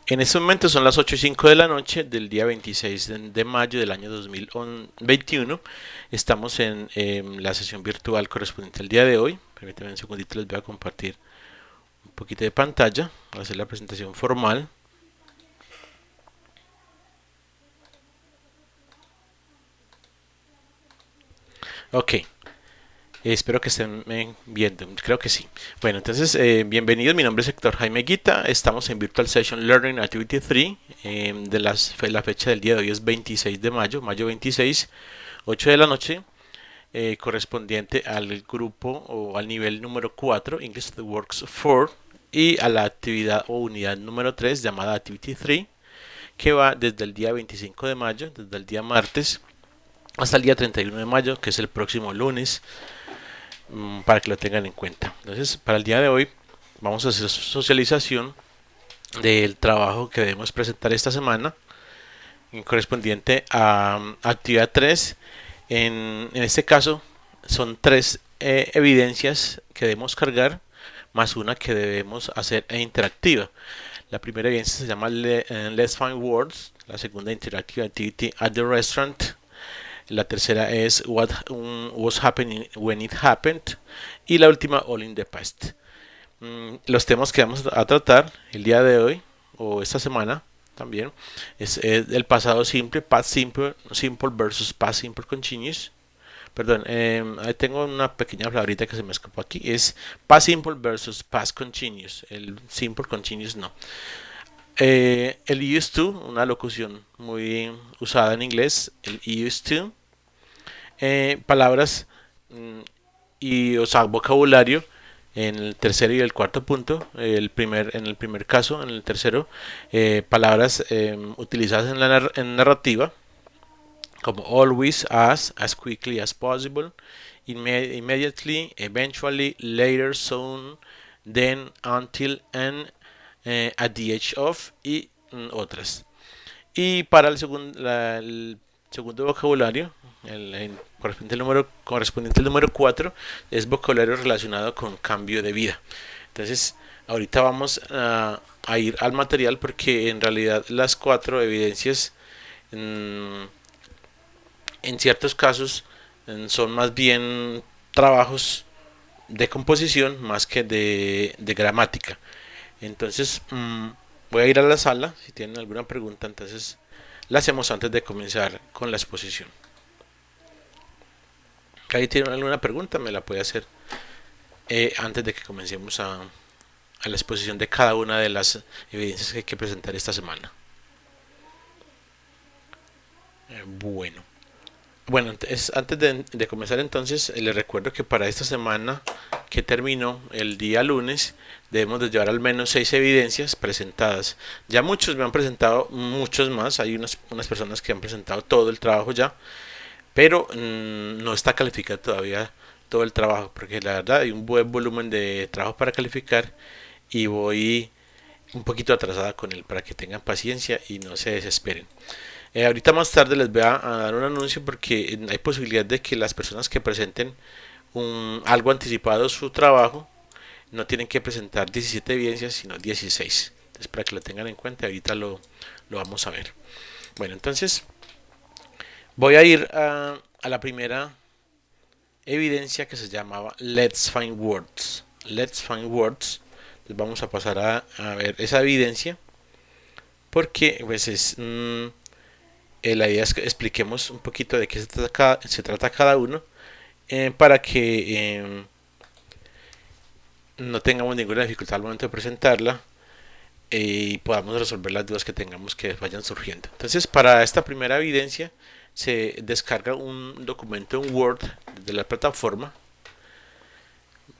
En este momento son las 8:05 de la noche del día 26 de mayo del año 2021. Estamos en la sesión virtual correspondiente al día de hoy. Permítanme un segundito, les voy a compartir un poquito de pantalla para hacer la presentación formal. Ok, espero que estén viendo, creo que sí. Bueno, entonces, bienvenidos, mi nombre es Héctor Jaime Guita, estamos en Virtual Session Learning Activity 3, la fecha del día de hoy es 26 de mayo, mayo 26, 8 de la noche, correspondiente al grupo o al nivel número 4, English that Works 4, y a la actividad o unidad número 3 llamada Activity 3, que va desde el día 25 de mayo, desde el día martes, hasta el día 31 de mayo, que es el próximo lunes, para que lo tengan en cuenta. Entonces, para el día de hoy vamos a hacer socialización del trabajo que debemos presentar esta semana, correspondiente a actividad 3. En este caso, son tres evidencias que debemos cargar, más una que debemos hacer interactiva. La primera evidencia se llama Let's Find Words, la segunda Interactive Activity at the Restaurant, la tercera es What was happening when it happened, y la última All in the past. Los temas que vamos a tratar el día de hoy o esta semana también es el pasado simple, past simple, simple versus past simple continuous. Perdón, ahí tengo una pequeña palabrita que se me escapó aquí. Es past simple versus past continuous. El simple continuous no. El used to, una locución muy usada en inglés, el used to. Palabras y, o sea, vocabulario en el tercero y el cuarto punto. En el primer caso, en el tercero, palabras utilizadas en narrativa, como always, as quickly as possible, immediately, eventually, later, soon, then, until, and, at the edge of, y otras. Y para el segundo vocabulario, correspondiente al número 4, es vocabulario relacionado con cambio de vida. Entonces, ahorita vamos a ir al material porque en realidad las cuatro evidencias en ciertos casos son más bien trabajos de composición más que de gramática. Entonces, voy a ir a la sala. Si tienen alguna pregunta, entonces la hacemos antes de comenzar con la exposición. ¿Ahí tienen alguna pregunta? Me la puede hacer antes de que comencemos a la exposición de cada una de las evidencias que hay que presentar esta semana. Bueno. Bueno, antes de comenzar entonces, les recuerdo que para esta semana que terminó el día lunes, debemos de llevar al menos 6 evidencias presentadas. Ya muchos me han presentado muchos más, hay unas personas que han presentado todo el trabajo ya, pero no está calificado todavía todo el trabajo, porque la verdad hay un buen volumen de trabajo para calificar y voy un poquito atrasada con él para que tengan paciencia y no se desesperen. Ahorita más tarde les voy a dar un anuncio porque hay posibilidad de que las personas que presenten algo anticipado su trabajo no tienen que presentar 17 evidencias sino 16. Entonces para que lo tengan en cuenta, ahorita lo vamos a ver. Bueno, entonces voy a ir a la primera evidencia que se llamaba Let's Find Words. Let's Find Words. Entonces vamos a pasar a ver esa evidencia porque pues es... la idea es que expliquemos un poquito de qué se trata cada uno para que no tengamos ninguna dificultad al momento de presentarla y podamos resolver las dudas que tengamos que vayan surgiendo. Entonces, para esta primera evidencia se descarga un documento en Word de la plataforma.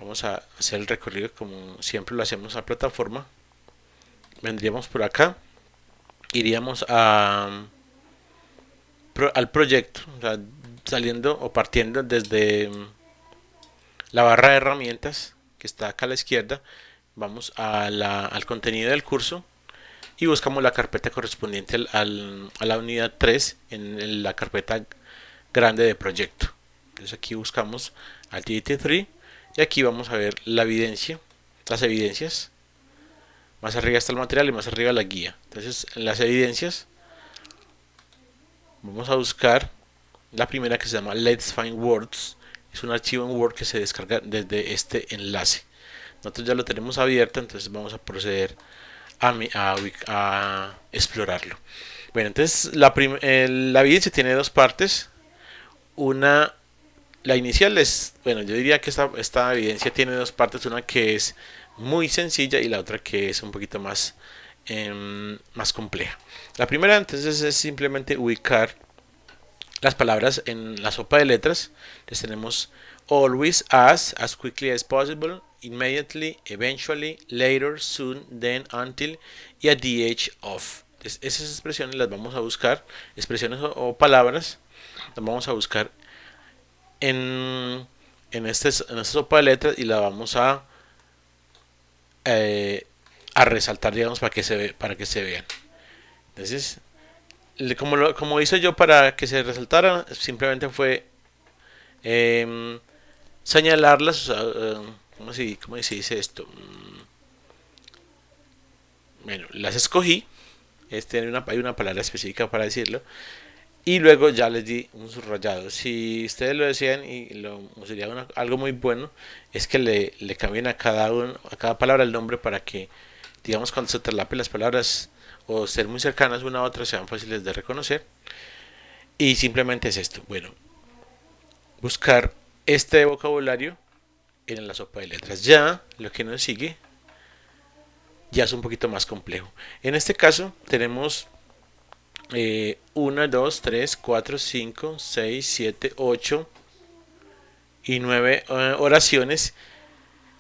Vamos a hacer el recorrido como siempre lo hacemos a la plataforma. Vendríamos por acá, iríamos al proyecto, o sea, saliendo o partiendo desde la barra de herramientas que está acá a la izquierda, vamos al contenido del curso y buscamos la carpeta correspondiente a la unidad 3 en la carpeta grande de proyecto. Entonces aquí buscamos Activity 3 y aquí vamos a ver la evidencia, las evidencias. Más arriba está el material y más arriba la guía. Entonces, en las evidencias, vamos a buscar la primera, que se llama Let's Find Words. Es un archivo en Word que se descarga desde este enlace. Nosotros ya lo tenemos abierto, entonces vamos a proceder a explorarlo. Bueno, entonces la evidencia tiene dos partes. Una, la inicial es, bueno, yo diría que esta evidencia tiene dos partes. Una que es muy sencilla y la otra que es un poquito más compleja. La primera entonces es simplemente ubicar las palabras en la sopa de letras. Entonces tenemos always, as quickly as possible, immediately, eventually, later, soon, then, until y at the edge of. Entonces, esas expresiones las vamos a buscar, expresiones o palabras, las vamos a buscar en esta sopa de letras y la vamos a resaltar, digamos, para que se vean. Entonces, como hice yo para que se resaltara, simplemente fue señalarlas. ¿Cómo se dice esto? Bueno, las escogí. Hay una palabra específica para decirlo. Y luego ya les di un subrayado. Si ustedes lo desean y sería algo muy bueno, es que le cambien a cada palabra el nombre para que, digamos, cuando se traslapen las palabras o ser muy cercanas una a otra sean fáciles de reconocer. Y simplemente es esto. Bueno, buscar este vocabulario en la sopa de letras. Ya lo que nos sigue ya es un poquito más complejo. En este caso tenemos 1, 2, 3, 4, 5, 6, 7, 8 y 9 oraciones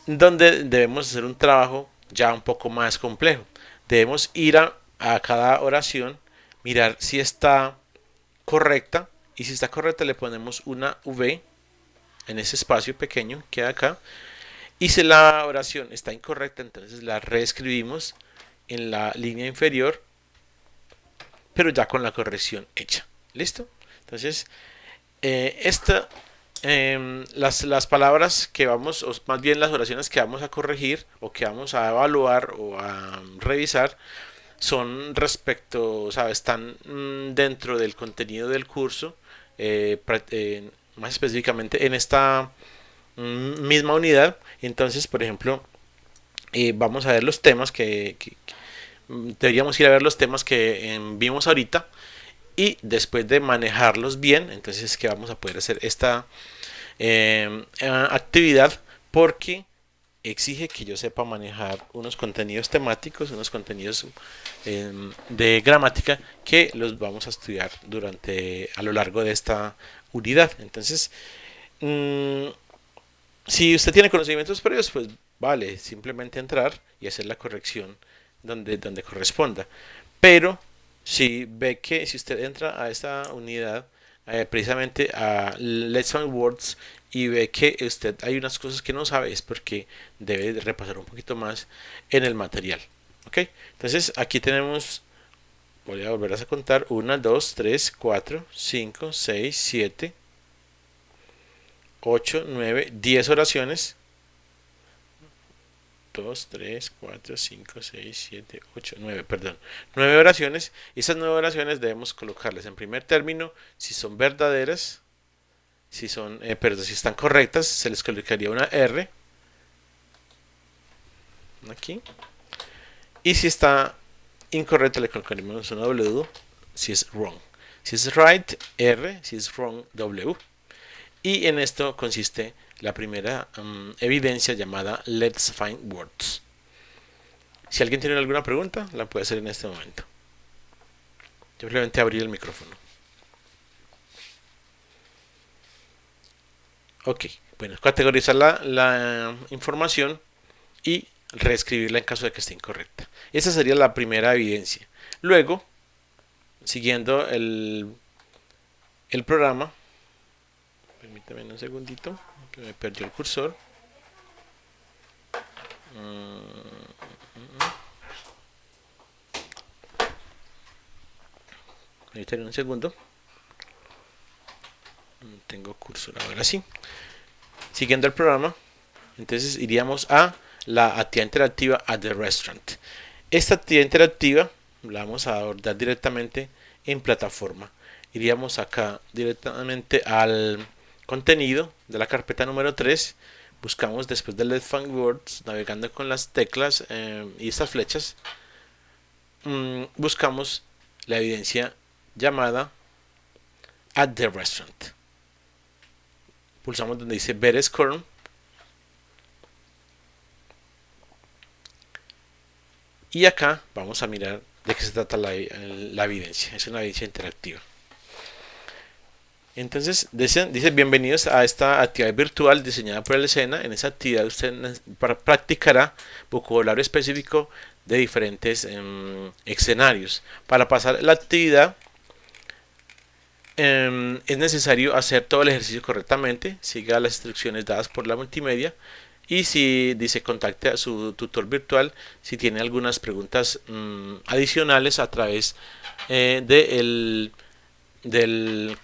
donde debemos hacer un trabajo ya un poco más complejo. Debemos ir a cada oración, mirar si está correcta, y si está correcta le ponemos una V en ese espacio pequeño que hay acá, y si la oración está incorrecta entonces la reescribimos en la línea inferior, pero ya con la corrección hecha. ¿Listo? Entonces las palabras que vamos, o más bien las oraciones que vamos a corregir o que vamos a evaluar o a revisar, son respecto, o sea, están dentro del contenido del curso, más específicamente en esta misma unidad. Entonces, por ejemplo, vamos a ver los temas deberíamos ir a ver los temas que vimos ahorita, y después de manejarlos bien, entonces que vamos a poder hacer esta actividad, porque exige que yo sepa manejar unos contenidos temáticos, unos contenidos de gramática que los vamos a estudiar a lo largo de esta unidad. Entonces, si usted tiene conocimientos previos, pues vale, simplemente entrar y hacer la corrección donde corresponda. Pero si ve que si usted entra a esta unidad, precisamente a Let's Find Words, y ve que usted hay unas cosas que no sabe, es porque debe repasar un poquito más en el material. ¿Ok? Entonces aquí tenemos, voy a volver a contar, 1, 2, 3, 4, 5, 6, 7, 8, 9, 10 oraciones. 2, 3, 4, 5, 6, 7, 8, 9, perdón, 9 oraciones. Y esas 9 oraciones debemos colocarlas en primer término si son verdaderas, si están correctas, se les colocaría una R aquí, y si está incorrecta le colocaremos una W si es wrong. Si es right, R; si es wrong, W. Y en esto consiste la primera evidencia, llamada Let's Find Words. Si alguien tiene alguna pregunta, la puede hacer en este momento. Simplemente abrir el micrófono. Ok, bueno, categorizar la información y reescribirla en caso de que esté incorrecta. Esa sería la primera evidencia. Luego, siguiendo el programa, permítame un segundito, que me perdió el cursor. Permítame un segundo. Tengo cursor, ahora sí. Siguiendo el programa, entonces iríamos a la actividad interactiva at the restaurant. Esta actividad interactiva la vamos a abordar directamente en plataforma. Iríamos acá directamente al contenido de la carpeta número 3. Buscamos después de Let's Find Words, navegando con las teclas y estas flechas. Buscamos la evidencia llamada At the Restaurant. Pulsamos donde dice Better Score. Y acá vamos a mirar de qué se trata la evidencia. Es una evidencia interactiva. Entonces dice bienvenidos a esta actividad virtual diseñada por el SENA. En esa actividad usted practicará vocabulario específico de diferentes escenarios. Para pasar la actividad es necesario hacer todo el ejercicio correctamente, siga las instrucciones dadas por la multimedia y si dice contacte a su tutor virtual si tiene algunas preguntas adicionales a través del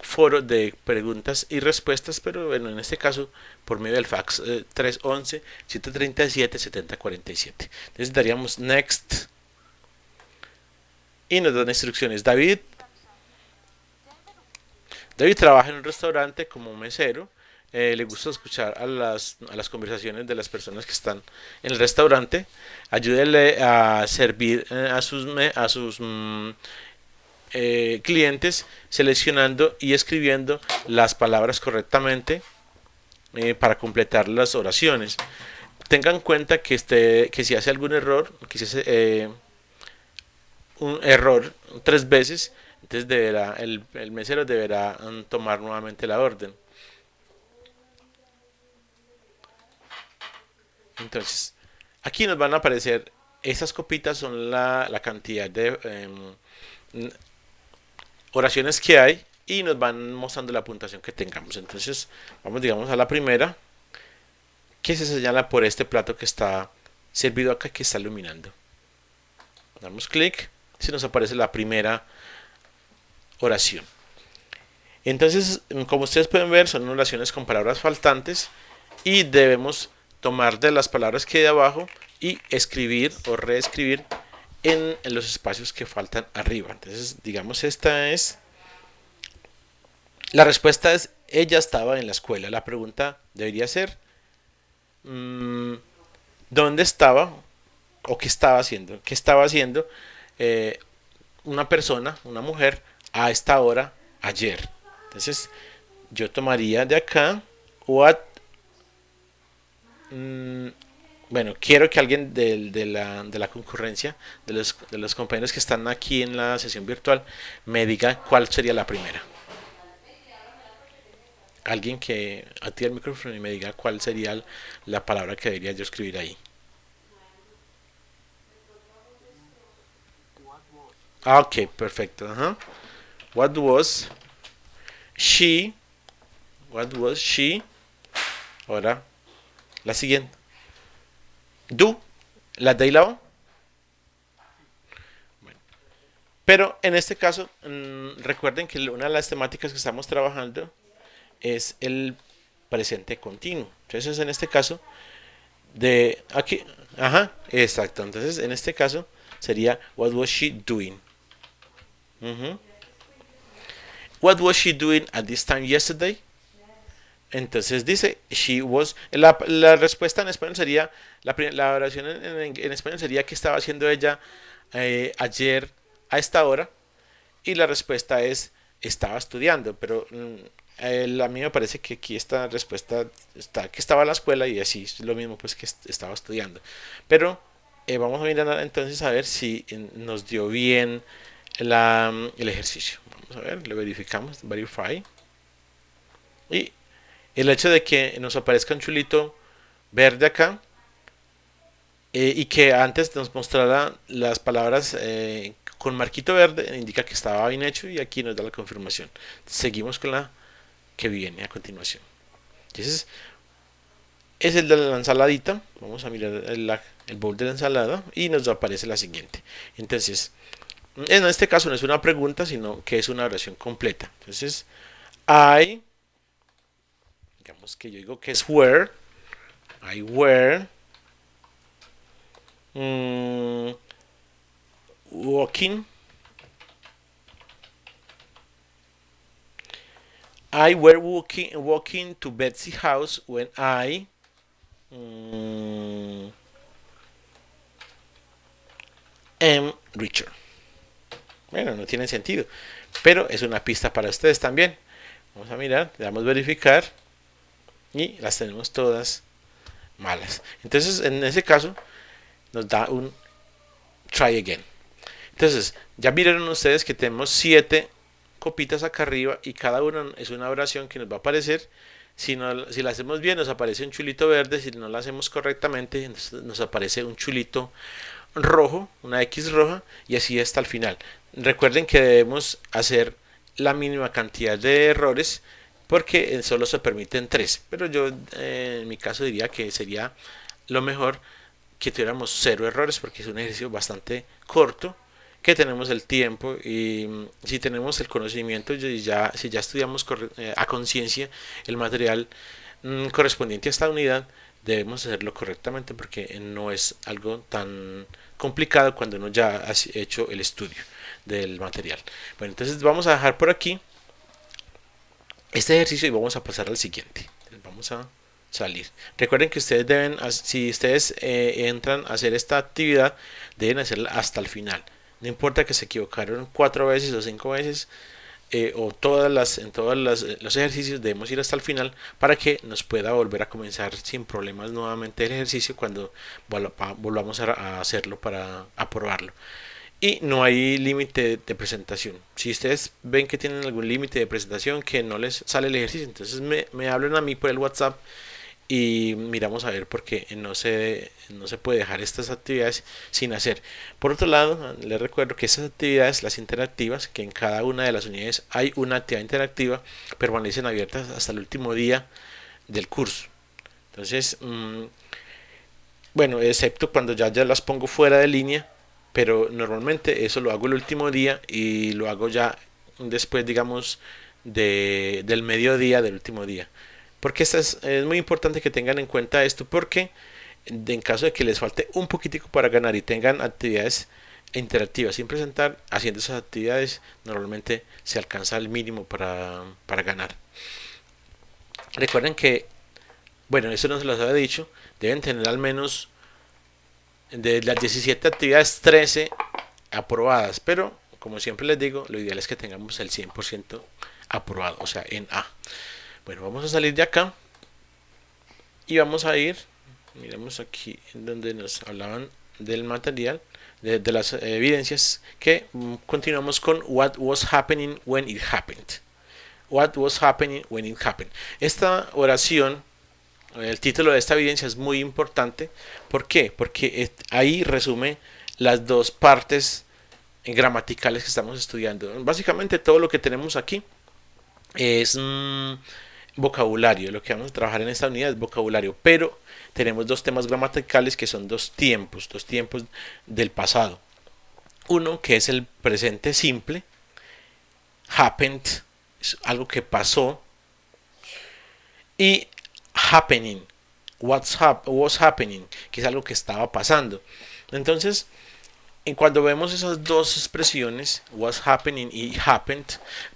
foro de preguntas y respuestas, pero bueno, en este caso por medio del fax 311-737-7047. Entonces daríamos next y nos dan instrucciones. David trabaja en un restaurante como mesero. Le gusta escuchar a las conversaciones de las personas que están en el restaurante. Ayúdele a servir a sus clientes seleccionando y escribiendo las palabras correctamente para completar las oraciones. Tengan en cuenta que si hace algún error, que si hace un error 3 veces, entonces el mesero deberá tomar nuevamente la orden. Entonces, aquí nos van a aparecer, estas copitas son la cantidad de oraciones que hay y nos van mostrando la puntuación que tengamos. Entonces, vamos digamos a la primera, que se señala por este plato que está servido acá, que está iluminando. Damos clic, se nos aparece la primera oración. Entonces, como ustedes pueden ver, son oraciones con palabras faltantes y debemos tomar de las palabras que hay de abajo y escribir o reescribir en los espacios que faltan arriba. Entonces, digamos, la respuesta es, ella estaba en la escuela. La pregunta debería ser, ¿dónde estaba o qué estaba haciendo? ¿Qué estaba haciendo una persona, una mujer, a esta hora ayer? Entonces, yo tomaría de acá, bueno, quiero que alguien de la concurrencia, de los compañeros que están aquí en la sesión virtual, me diga cuál sería la primera. Alguien que active el micrófono y me diga cuál sería la palabra que debería yo escribir ahí. Ah, ok, perfecto. What was she? What was she? Ahora, la siguiente. Do. La de y la O. Bueno, pero en este caso, recuerden que una de las temáticas que estamos trabajando es el presente continuo. Entonces, en este caso, de aquí, ajá, exacto. Entonces, en este caso sería what was she doing? What was she doing at this time yesterday? Entonces dice she was. La respuesta en español sería la oración en español sería ¿qué estaba haciendo ella ayer a esta hora? Y la respuesta es estaba estudiando, pero a mí me parece que aquí esta respuesta está que estaba en la escuela y así es lo mismo pues que estaba estudiando. Pero vamos a mirar entonces a ver si nos dio bien el ejercicio. Vamos a ver, lo verificamos, verify. Y el hecho de que nos aparezca un chulito verde acá y que antes nos mostrara las palabras con marquito verde indica que estaba bien hecho y aquí nos da la confirmación. Seguimos con la que viene a continuación. Entonces, es el de la ensaladita. Vamos a mirar el bowl de la ensalada y nos aparece la siguiente. Entonces, en este caso no es una pregunta, sino que es una oración completa. Entonces, digamos que yo digo que es where, I were walking. I were walking to Betsy's house when I am Richard. Bueno, no tiene sentido, pero es una pista para ustedes también. Vamos a mirar, le damos verificar y las tenemos todas malas. Entonces, en ese caso, nos da un try again. Entonces, ya vieron ustedes que tenemos 7 copitas acá arriba y cada una es una oración que nos va a aparecer. Si la hacemos bien, nos aparece un chulito verde. Si no la hacemos correctamente, nos aparece un chulito rojo, una X roja, y así hasta el final. Recuerden que debemos hacer la mínima cantidad de errores porque solo se permiten 3, pero yo en mi caso diría que sería lo mejor que tuviéramos 0 errores porque es un ejercicio bastante corto, que tenemos el tiempo y si tenemos el conocimiento, si ya estudiamos a conciencia el material correspondiente a esta unidad, debemos hacerlo correctamente porque no es algo tan complicado cuando uno ya ha hecho el estudio del material. Bueno, entonces vamos a dejar por aquí este ejercicio y vamos a pasar al siguiente. Vamos a salir. Recuerden que ustedes deben, si ustedes entran a hacer esta actividad, deben hacerla hasta el final. No importa que se equivocaron 4 veces o 5 veces, o en todos los ejercicios debemos ir hasta el final para que nos pueda volver a comenzar sin problemas nuevamente el ejercicio cuando volvamos a hacerlo para aprobarlo. Y no hay límite de presentación. Si ustedes ven que tienen algún límite de presentación que no les sale el ejercicio, entonces me hablan a mí por el WhatsApp y miramos a ver por qué no se puede dejar estas actividades sin hacer. Por otro lado, les recuerdo que estas actividades, las interactivas, que en cada una de las unidades hay una actividad interactiva, permanecen abiertas hasta el último día del curso. Entonces, bueno, excepto cuando ya las pongo fuera de línea, pero normalmente eso lo hago el último día y lo hago ya después, digamos, del mediodía del último día. Porque es muy importante que tengan en cuenta esto porque en caso de que les falte un poquitico para ganar y tengan actividades interactivas sin presentar, haciendo esas actividades normalmente se alcanza el mínimo para ganar. Recuerden que, bueno, eso no se los había dicho, deben tener al menos de las 17 actividades 13 aprobadas, pero como siempre les digo, lo ideal es que tengamos el 100% aprobado, o sea, en A. Bueno, vamos a salir de acá y vamos a ir, miremos aquí en donde nos hablaban del material, de las evidencias, que continuamos con what was happening when it happened. What was happening when it happened. Esta oración, el título de esta evidencia es muy importante. ¿Por qué? Porque ahí resume las dos partes gramaticales que estamos estudiando. Básicamente todo lo que tenemos aquí es vocabulario. Lo que vamos a trabajar en esta unidad es vocabulario, pero tenemos dos temas gramaticales que son dos tiempos del pasado. Uno que es el presente simple, happened, es algo que pasó, y happening, was happening, que es algo que estaba pasando. Entonces, cuando vemos esas dos expresiones, was happening y happened,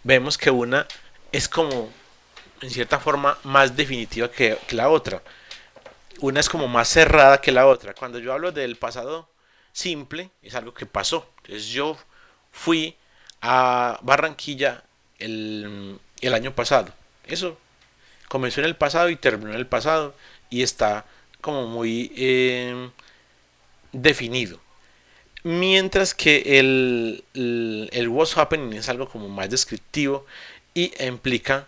vemos que una es como en cierta forma más definitiva que la otra. Una es como más cerrada que la otra. Cuando yo hablo del pasado simple, es algo que pasó. Entonces yo fui a Barranquilla el año pasado. Eso comenzó en el pasado y terminó en el pasado y está como muy definido. Mientras que el was happening es algo como más descriptivo y implica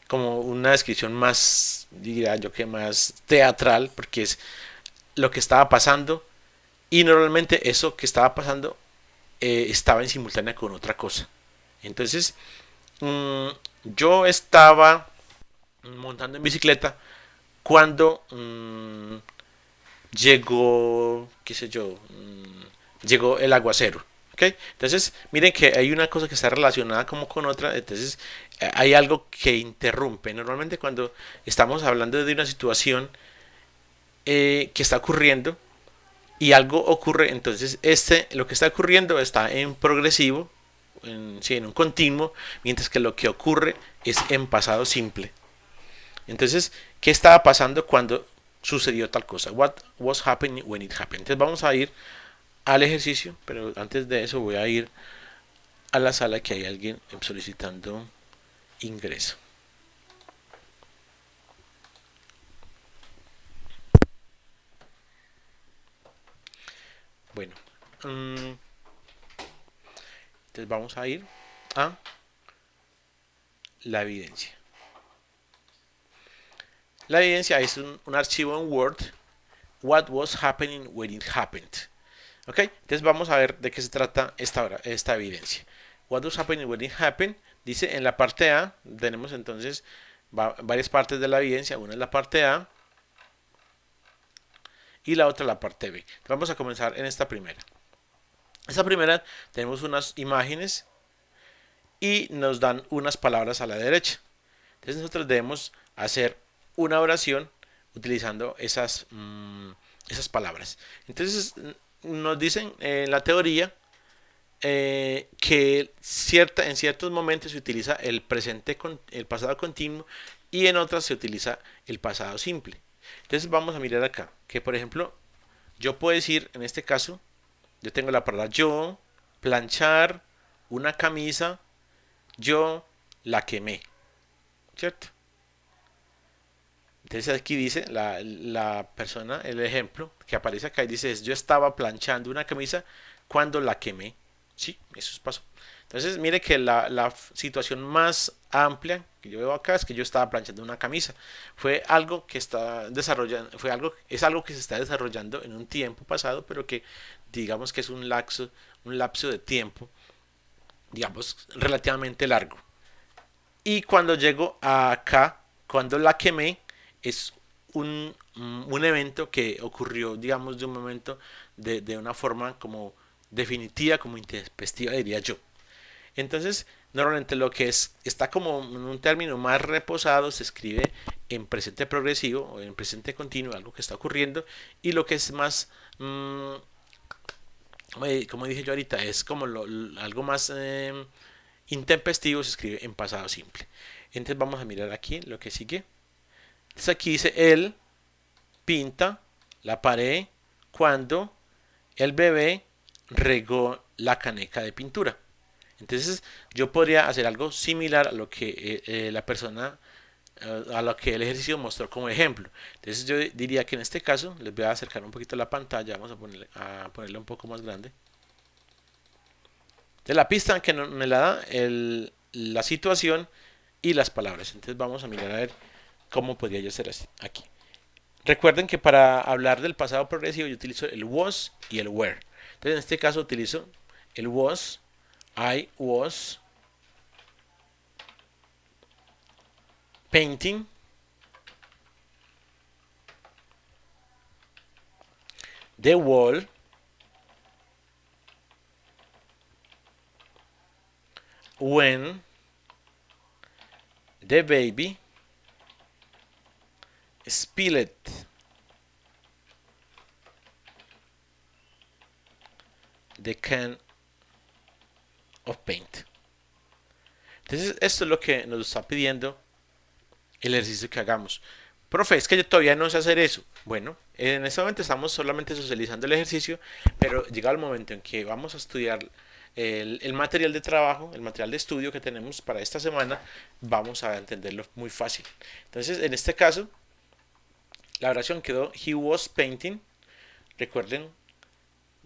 como una descripción más, diría yo que más teatral, porque es lo que estaba pasando y normalmente eso que estaba pasando estaba en simultánea con otra cosa. Entonces, yo estaba montando en bicicleta cuando llegó, qué sé yo, llegó el aguacero. ¿Okay? Entonces, miren que hay una cosa que está relacionada como con otra, entonces hay algo que interrumpe. Normalmente cuando estamos hablando de una situación que está ocurriendo y algo ocurre, entonces lo que está ocurriendo está en progresivo, sí, en un continuo, mientras que lo que ocurre es en pasado simple. Entonces, ¿qué estaba pasando cuando sucedió tal cosa? What was happening when it happened? Entonces vamos a ir al ejercicio, pero antes de eso voy a ir a la sala que hay alguien solicitando ingreso. Bueno, entonces vamos a ir a la evidencia. La evidencia es un archivo en Word. What was happening when it happened. ¿Ok? Entonces vamos a ver de qué se trata esta evidencia. What was happening when it happened. Dice en la parte A, tenemos entonces varias partes de la evidencia. Una es la parte A y la otra la parte B. Vamos a comenzar en esta primera. Esta primera tenemos unas imágenes y nos dan unas palabras a la derecha. Entonces nosotros debemos hacer una oración utilizando esas palabras. Entonces nos dicen en la teoría que en ciertos momentos se utiliza el pasado continuo y en otras se utiliza el pasado simple. Entonces vamos a mirar acá, que por ejemplo, yo puedo decir, en este caso, yo tengo la palabra yo, planchar, una camisa, yo la quemé, ¿cierto? Entonces aquí dice la persona, el ejemplo que aparece acá y dice, yo estaba planchando una camisa cuando la quemé. Sí, eso pasó. Entonces mire que la situación más amplia que yo veo acá es que yo estaba planchando una camisa. Fue algo que está desarrollando, es algo que se está desarrollando en un tiempo pasado, pero que digamos que es un lapso de tiempo, digamos, relativamente largo. Y cuando llego acá, cuando la quemé, es un evento que ocurrió, digamos, de un momento, de una forma como definitiva, como intempestiva, diría yo. Entonces, normalmente lo que está como en un término más reposado se escribe en presente progresivo o en presente continuo, algo que está ocurriendo, y lo que es más, como dije yo ahorita, es como algo más intempestivo, se escribe en pasado simple. Entonces vamos a mirar aquí lo que sigue. Entonces aquí dice él pinta la pared cuando el bebé regó la caneca de pintura. Entonces yo podría hacer algo similar a lo que la persona, a lo que el ejercicio mostró como ejemplo. Entonces yo diría que en este caso, les voy a acercar un poquito la pantalla, vamos a ponerla un poco más grande. De la pista que me la da la situación y las palabras. Entonces vamos a mirar a ver cómo podría yo hacer así, aquí. Recuerden que para hablar del pasado progresivo yo utilizo el was y el were. Entonces en este caso utilizo el was. I was painting the wall when the baby spilled the can of paint. Entonces esto es lo que nos está pidiendo el ejercicio que hagamos. Profe, es que yo todavía no sé hacer eso. Bueno, en este momento estamos solamente socializando el ejercicio, pero llega el momento en que vamos a estudiar el material de trabajo, el material de estudio que tenemos para esta semana, vamos a entenderlo muy fácil. Entonces, en este caso, la oración quedó he was painting. Recuerden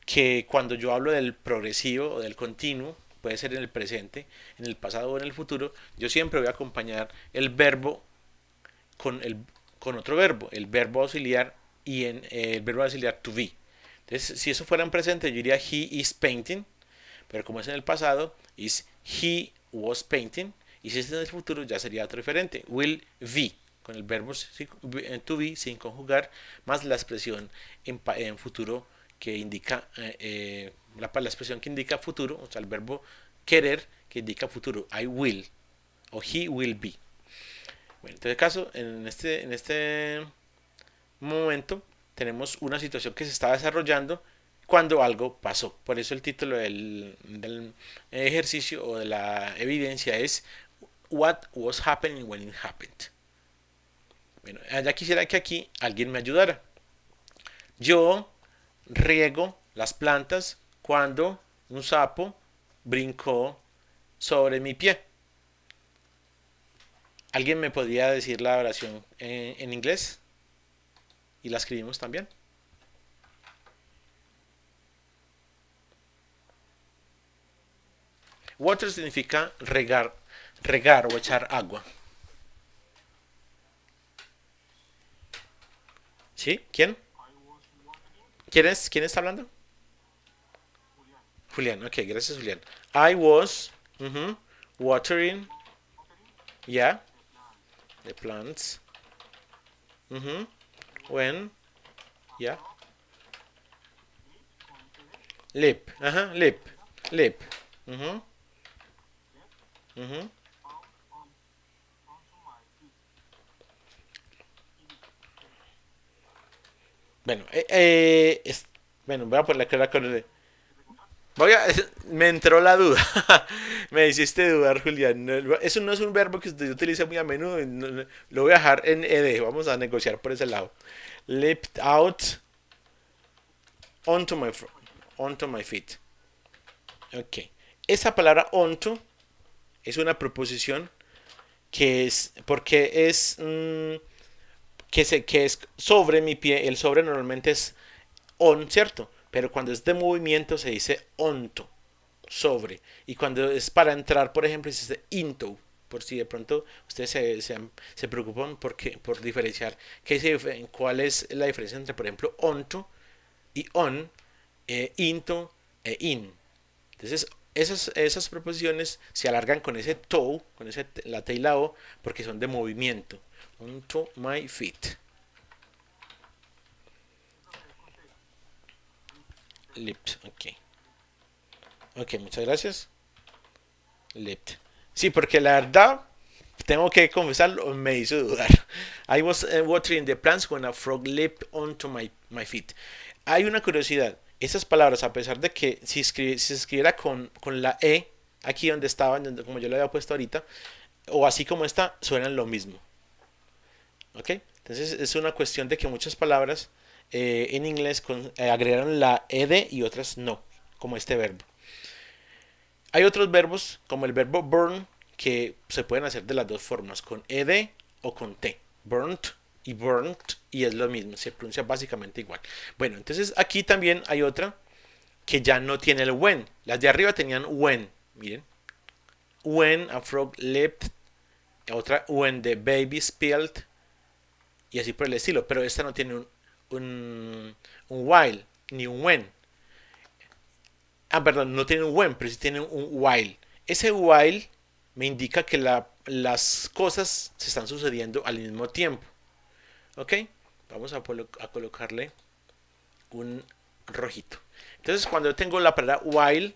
que cuando yo hablo del progresivo o del continuo, puede ser en el presente, en el pasado o en el futuro, yo siempre voy a acompañar el verbo con otro verbo, el verbo auxiliar y el verbo auxiliar to be. Entonces, si eso fuera en presente, yo diría he is painting, pero como es en el pasado, is he was painting, y si es en el futuro, ya sería otro diferente, will be, con el verbo to be sin conjugar, más la expresión en futuro que indica, la expresión que indica futuro, o sea, el verbo querer que indica futuro, I will, o he will be. Bueno, en este caso, en este momento, tenemos una situación que se está desarrollando cuando algo pasó. Por eso el título del ejercicio o de la evidencia es What was happening when it happened. Bueno, ya quisiera que aquí alguien me ayudara. Yo riego las plantas cuando un sapo brincó sobre mi pie. ¿Alguien me podría decir la oración en inglés? Y la escribimos también. Water significa regar, regar o echar agua. ¿Sí? ¿Quién? ¿Quién está hablando? Julián, ok, gracias Julián. I was watering, yeah, the plants. When, yeah, lip, lip, lip. Ujú, ujú. Bueno, bueno, voy a poner la con Voy a, me entró la duda. Me hiciste dudar, Julián. Eso no es un verbo que usted utiliza muy a menudo. Lo voy a dejar en ed. Vamos a negociar por ese lado. Leapt out onto my, onto my feet. Ok. Esa palabra onto es una proposición que es, porque es, que es sobre mi pie. El sobre normalmente es on, ¿cierto? Pero cuando es de movimiento se dice onto, sobre. Y cuando es para entrar, por ejemplo, se dice into. Por si de pronto ustedes se preocupan por diferenciar cuál es la diferencia entre, por ejemplo, onto y on, into e in. Entonces, esas preposiciones se alargan con ese to, con ese, la T y la O, porque son de movimiento. Onto my feet. Lips, ok. Ok, muchas gracias. Lipped. Sí, porque la verdad, tengo que confesarlo, me hizo dudar. I was watering the plants when a frog leaped onto my feet. Hay una curiosidad. Esas palabras, a pesar de que si se escribiera con la E, aquí donde estaban, como yo lo había puesto ahorita, o así como está, suenan lo mismo. ¿Ok? Entonces es una cuestión de que muchas palabras en inglés agregaron la ed y otras no, como este verbo. Hay otros verbos, como el verbo burn, que se pueden hacer de las dos formas, con ed o con t. Burnt y burnt, y es lo mismo, se pronuncia básicamente igual. Bueno, entonces aquí también hay otra que ya no tiene el when. Las de arriba tenían when, miren. When a frog leapt, otra when the baby spilled, y así por el estilo. Pero esta no tiene un while, ni un when. Ah, perdón, no tiene un when, pero sí tiene un while. Ese while me indica que las cosas se están sucediendo al mismo tiempo. ¿Ok? Vamos a colocarle un rojito. Entonces, cuando yo tengo la palabra while,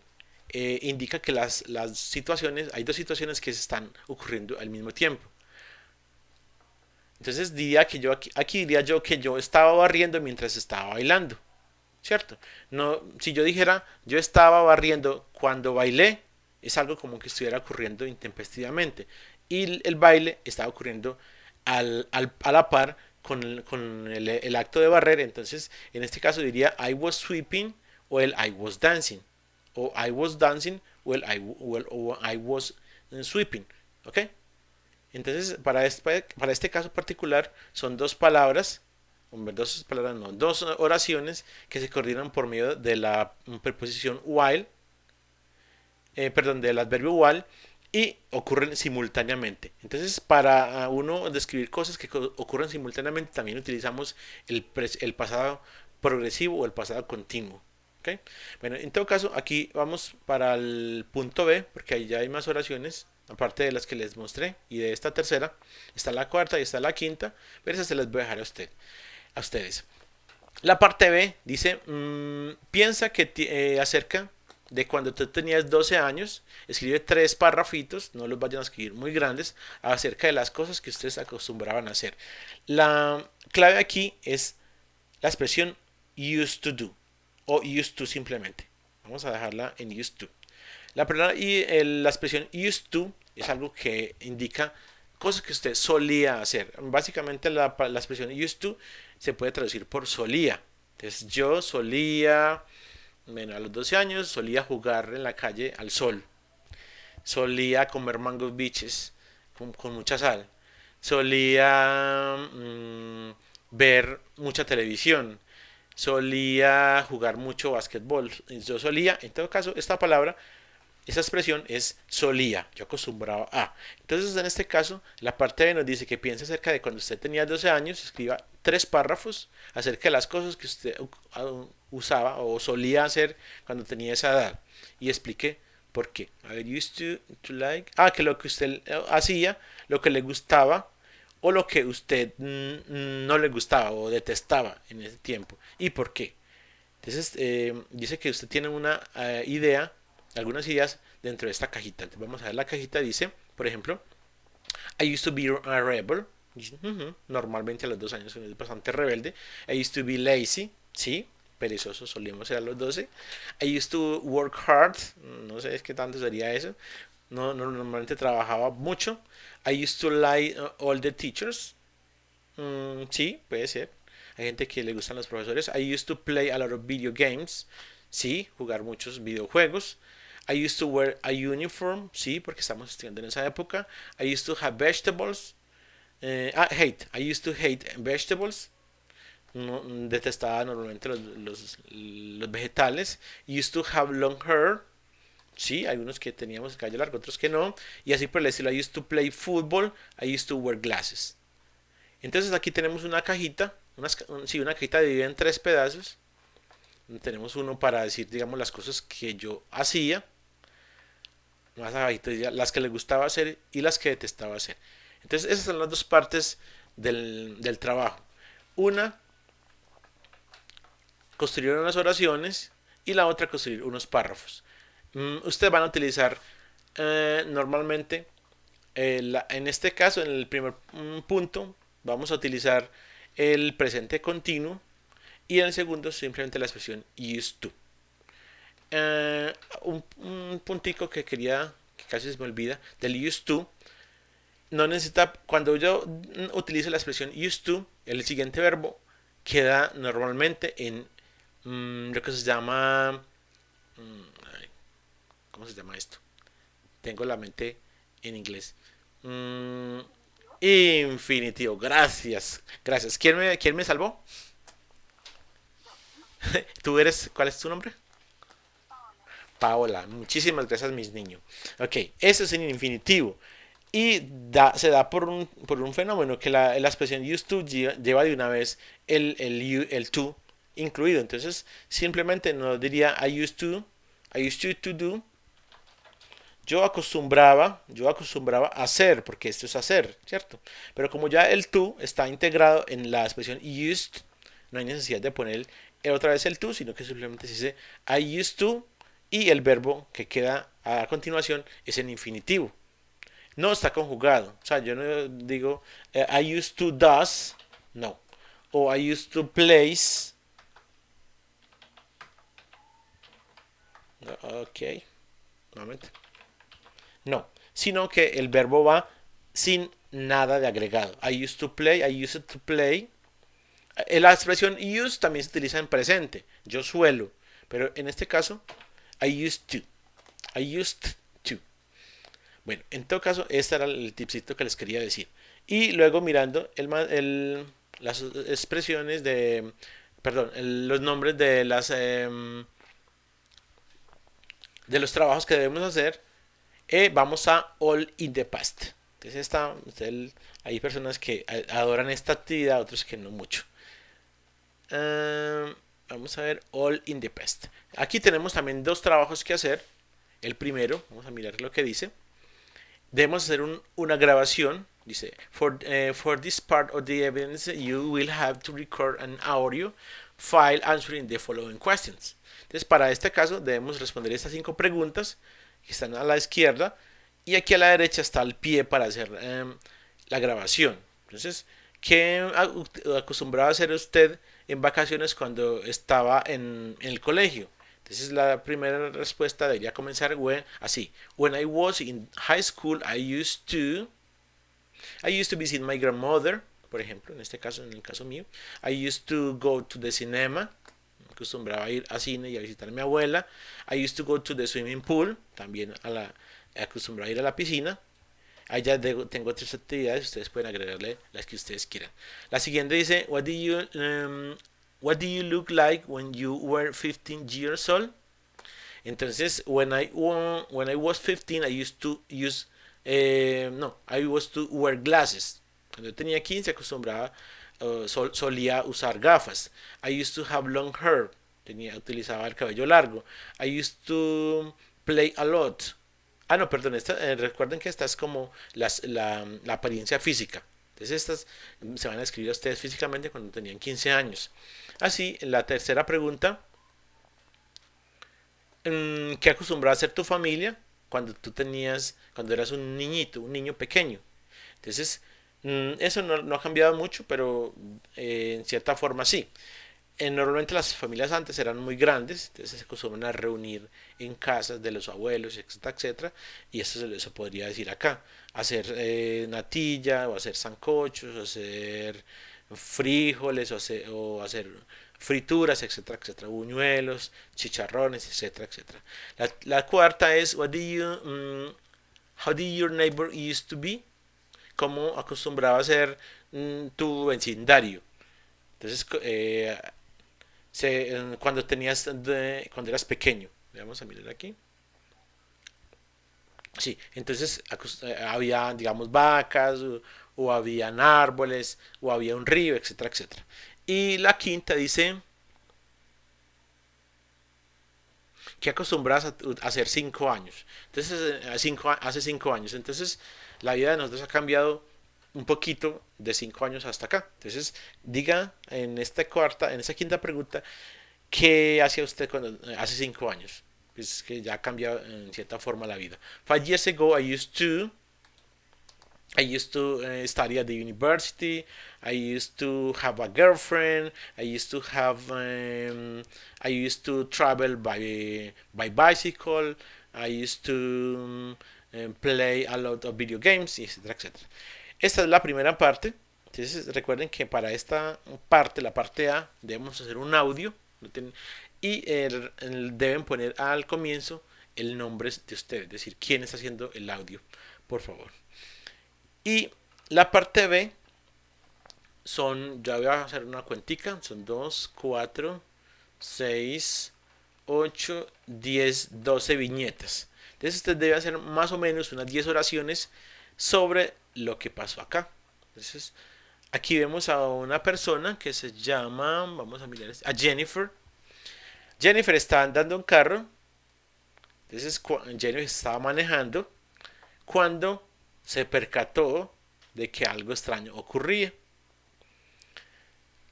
indica que las situaciones, hay dos situaciones que se están ocurriendo al mismo tiempo. Entonces, diría que yo aquí diría yo que yo estaba barriendo mientras estaba bailando. ¿Cierto? No, si yo dijera yo estaba barriendo cuando bailé, es algo como que estuviera ocurriendo intempestivamente. Y el baile estaba ocurriendo a la par con el acto de barrer. Entonces, en este caso diría I was sweeping o el I was dancing. O I was dancing o I was sweeping. ¿Ok? Entonces, para este caso particular, son dos palabras, dos palabras no, dos oraciones que se coordinan por medio de la preposición while, perdón, del adverbio while, y ocurren simultáneamente. Entonces, para uno describir cosas que ocurren simultáneamente, también utilizamos el pasado progresivo o el pasado continuo. ¿Okay? Bueno, en todo caso, aquí vamos para el punto B, porque ahí ya hay más oraciones, aparte de las que les mostré, y de esta tercera, está la cuarta y está la quinta, pero esas se las voy a dejar a ustedes. La parte B dice, piensa que acerca de cuando tú tenías 12 años, escribe 3 párrafitos, no los vayan a escribir muy grandes, acerca de las cosas que ustedes acostumbraban a hacer. La clave aquí es la expresión used to do o used to simplemente. Vamos a dejarla en used to. La expresión used to es algo que indica cosas que usted solía hacer. Básicamente la expresión used to se puede traducir por solía. Entonces yo solía, bueno, a los 12 años solía jugar en la calle al sol. Solía comer mango biches con mucha sal. Solía ver mucha televisión. Solía jugar mucho básquetbol. Yo solía, en todo caso, esta palabra, esa expresión es solía. Yo acostumbraba a. Entonces, en este caso, la parte B nos dice que piense acerca de cuando usted tenía 12 años, escriba 3 párrafos acerca de las cosas que usted usaba o solía hacer cuando tenía esa edad. Y explique por qué. A ver, used to like. Que lo que usted hacía, lo que le gustaba o lo que usted no le gustaba o detestaba en ese tiempo y por qué. Entonces dice que usted tiene una idea, algunas ideas dentro de esta cajita. Entonces vamos a ver la cajita, dice, por ejemplo, I used to be a rebel. Normalmente a los 2 años es bastante rebelde. I used to be lazy, sí, perezoso solíamos ser a los 12. I used to work hard, no sé qué tanto sería eso. Normalmente trabajaba mucho. I used to like all the teachers. Sí, puede ser. Hay gente que le gustan los profesores. I used to play a lot of video games. Sí, jugar muchos videojuegos. I used to wear a uniform. Sí, porque estamos estudiando en esa época. I used to have vegetables. Hate. I used to hate vegetables. No, detestaba normalmente los vegetales. I used to have long hair. Sí, hay unos que teníamos el cabello largo, otros que no. Y así por el estilo. I used to play football. I used to wear glasses. Entonces aquí tenemos una cajita. Una cajita dividida en 3 pedazos. Tenemos uno para decir, digamos, las cosas que yo hacía. Más abajito las que le gustaba hacer y las que detestaba hacer. Entonces esas son las 2 partes del trabajo. Una, construir unas oraciones y la otra, construir unos párrafos. Ustedes van a utilizar normalmente, en este caso, en el primer punto, vamos a utilizar el presente continuo y en el segundo simplemente la expresión used to. Un puntico que quería, que casi se me olvida, del used to. No necesita, cuando yo utilice la expresión used to, el siguiente verbo queda normalmente en lo que se llama, ¿cómo se llama esto? Tengo la mente en inglés. Infinitivo. Gracias. Gracias. ¿Quién me salvó? ¿Tú eres? ¿Cuál es tu nombre? Paola. Muchísimas gracias, mis niños. Ok, ese es en infinitivo. Y se da por un fenómeno que la expresión used to lleva de una vez el to incluido. Entonces, simplemente no diría I used to do. Yo acostumbraba a hacer, porque esto es hacer, ¿cierto? Pero como ya el to está integrado en la expresión used, no hay necesidad de poner otra vez el to, sino que simplemente se dice I used to y el verbo que queda a continuación es en infinitivo. No está conjugado. O sea, yo no digo I used to does, no. O I used to place. Ok, nuevamente. No, sino que el verbo va sin nada de agregado. I used to play, I used to play. La expresión use también se utiliza en presente. Yo suelo. Pero en este caso, I used to. I used to. Bueno, en todo caso, este era el tipcito que les quería decir. Y luego mirando las expresiones de, perdón, los nombres de de los trabajos que debemos hacer, vamos a all in the past. Entonces hay personas que adoran esta actividad, otros que no mucho. Vamos a ver all in the past. Aquí tenemos también 2 trabajos que hacer. El primero, vamos a mirar lo que dice. Debemos hacer una grabación. Dice, for this part of the evidence, you will have to record an audio file answering the following questions. Entonces, para este caso, debemos responder estas 5 preguntas que están a la izquierda. Y aquí a la derecha está el pie para hacer la grabación. Entonces, ¿qué acostumbraba a hacer usted en vacaciones cuando estaba en el colegio. Entonces la primera respuesta debería comenzar así. When I was in high school, I used to visit my grandmother, por ejemplo, en este caso, en el caso mío. I used to go to the cinema. Me acostumbraba a ir al cine y a visitar a mi abuela. I used to go to the swimming pool. También acostumbraba a ir a la piscina. Ahí ya tengo tres actividades. Ustedes pueden agregarle las que ustedes quieran. La siguiente dice, what do you look like when you were 15 years old? Entonces, when I was 15, I used to use, no, I was to wear glasses. Cuando yo tenía 15, acostumbraba, solía usar gafas. I used to have long hair. Utilizaba el cabello largo. I used to play a lot. Ah, no, perdón, recuerden que esta es como la apariencia física. Entonces estas se van a escribir a ustedes físicamente cuando tenían 15 años. Así, la tercera pregunta, ¿qué acostumbraba a hacer tu familia cuando eras un niñito, un niño pequeño? Entonces, eso no ha cambiado mucho, pero en cierta forma sí. Normalmente las familias antes eran muy grandes, entonces se acostumbran a reunir en casas de los abuelos, etcétera, etcétera, y eso se podría decir acá, hacer natilla, o hacer sancochos, o hacer frijoles, o hacer frituras, etcétera, etcétera, buñuelos, chicharrones, etcétera, etcétera. La cuarta es, how did your neighbor used to be? ¿Cómo acostumbraba a ser tu vecindario? Entonces, cuando eras pequeño. Vamos a mirar aquí. Sí, entonces había, digamos, vacas, o habían árboles, o había un río, etcétera, etcétera. Y la quinta dice que acostumbras a hacer 5 años. Entonces, hace 5 años. Entonces, la vida de nosotros ha cambiado un poquito de 5 años hasta acá. Entonces, diga en esta quinta pregunta, ¿qué hacía usted hace 5 años? Pues que ya ha cambiado en cierta forma la vida. 5 years ago, I used to study at the university. I used to have a girlfriend. I used to travel by bicycle. I used to play a lot of video games, etcétera, etcétera. Esta es la primera parte. Entonces recuerden que para esta parte, la parte A, debemos hacer un audio y deben poner al comienzo el nombre de usted, es decir, quién está haciendo el audio, por favor. Y la parte B ya voy a hacer una cuentica, son 2, 4, 6, 8, 10, 12 viñetas. Entonces usted debe hacer más o menos unas 10 oraciones sobre lo que pasó acá. Entonces aquí vemos a una persona que se llama, vamos a mirar, a Jennifer. Jennifer está andando en carro. Entonces Jennifer estaba manejando cuando se percató de que algo extraño ocurría.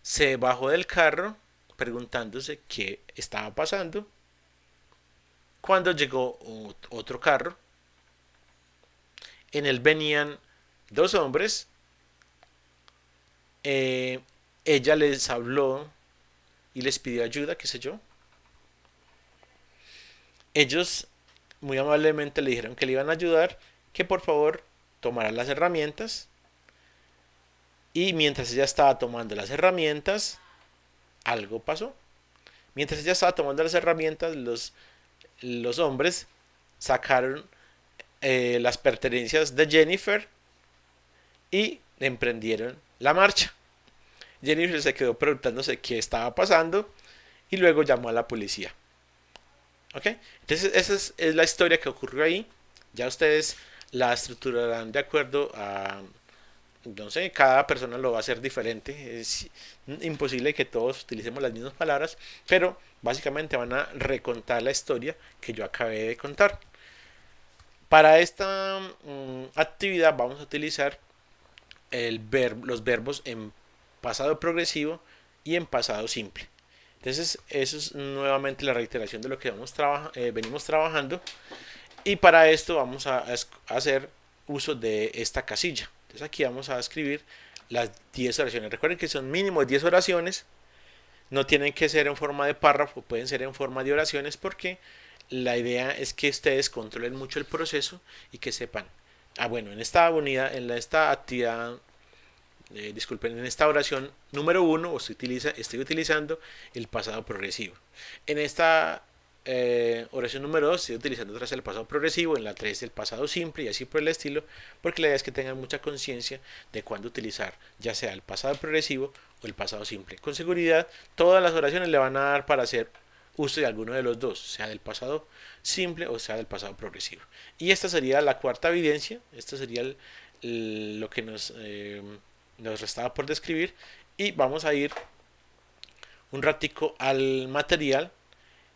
Se bajó del carro preguntándose qué estaba pasando. Cuando llegó otro carro, en él venían dos hombres. Ella les habló y les pidió ayuda, qué sé yo. Ellos muy amablemente le dijeron que le iban a ayudar, que por favor tomara las herramientas. Y mientras ella estaba tomando las herramientas, algo pasó. Mientras ella estaba tomando las herramientas, los hombres sacaron las pertenencias de Jennifer y emprendieron la marcha. Jennifer se quedó preguntándose qué estaba pasando y luego llamó a la policía. ¿Ok? Entonces esa es la historia que ocurrió ahí. Ya ustedes la estructurarán de acuerdo a, no sé, cada persona lo va a hacer diferente. Es imposible que todos utilicemos las mismas palabras, pero básicamente van a recontar la historia que yo acabé de contar. Para esta actividad vamos a utilizar los verbos en pasado progresivo y en pasado simple. Entonces eso es nuevamente la reiteración de lo que venimos trabajando, y para esto vamos a hacer uso de esta casilla. Entonces aquí vamos a escribir las 10 oraciones. Recuerden que son mínimo 10 oraciones No tienen que ser en forma de párrafo, pueden ser en forma de oraciones porque la idea es que ustedes controlen mucho el proceso y que sepan, bueno, en esta unidad, esta actividad, disculpen, en esta oración número uno estoy utilizando el pasado progresivo. En esta oración número 2 estoy utilizando otra vez el pasado progresivo, en la 3 el pasado simple y así por el estilo, porque la idea es que tengan mucha conciencia de cuándo utilizar ya sea el pasado progresivo o el pasado simple. Con seguridad, todas las oraciones le van a dar para hacer uso de alguno de los dos, sea del pasado simple o sea del pasado progresivo. Y esta sería la cuarta evidencia, esto sería lo que nos restaba por describir, y vamos a ir un ratico al material.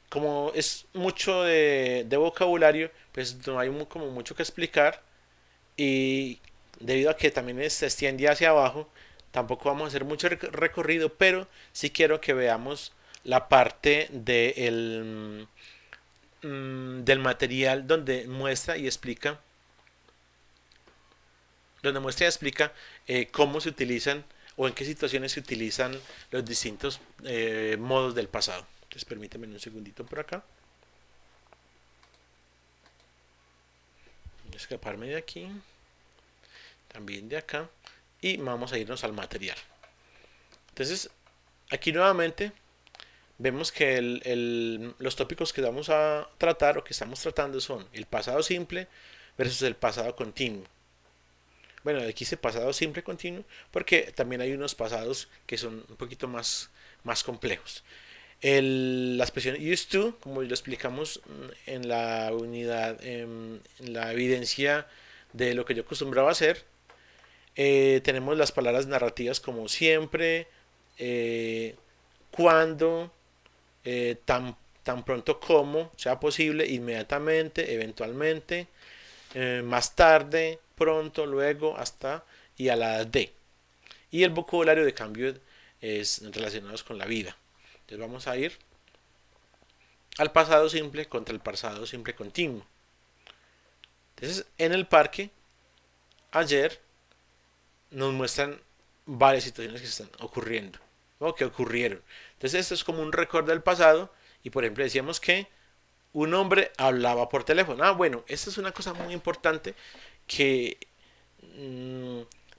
Como es mucho de vocabulario, pues no hay como mucho que explicar, y debido a que también se extiende hacia abajo, tampoco vamos a hacer mucho recorrido, pero sí quiero que veamos la parte del material donde muestra y explica cómo se utilizan o en qué situaciones se utilizan los distintos modos del pasado. Entonces permítanme un segundito por acá. Voy a escaparme de aquí, también de acá, y vamos a irnos al material. Entonces, aquí nuevamente vemos que los tópicos que vamos a tratar o que estamos tratando son el pasado simple versus el pasado continuo. Bueno, aquí dice pasado simple continuo porque también hay unos pasados que son un poquito más complejos. La expresión used to, como lo explicamos en la unidad, en la evidencia de lo que yo acostumbraba a hacer, tenemos las palabras narrativas como siempre, cuando, tan pronto como sea posible, inmediatamente, eventualmente, más tarde, pronto, luego, hasta y a la de. Y el vocabulario de cambio es relacionados con la vida. Entonces vamos a ir al pasado simple contra el pasado simple continuo. Entonces en el parque ayer nos muestran varias situaciones que están ocurriendo o que ocurrieron. Entonces esto es como un recuerdo del pasado y por ejemplo decíamos que un hombre hablaba por teléfono. Bueno, esta es una cosa muy importante que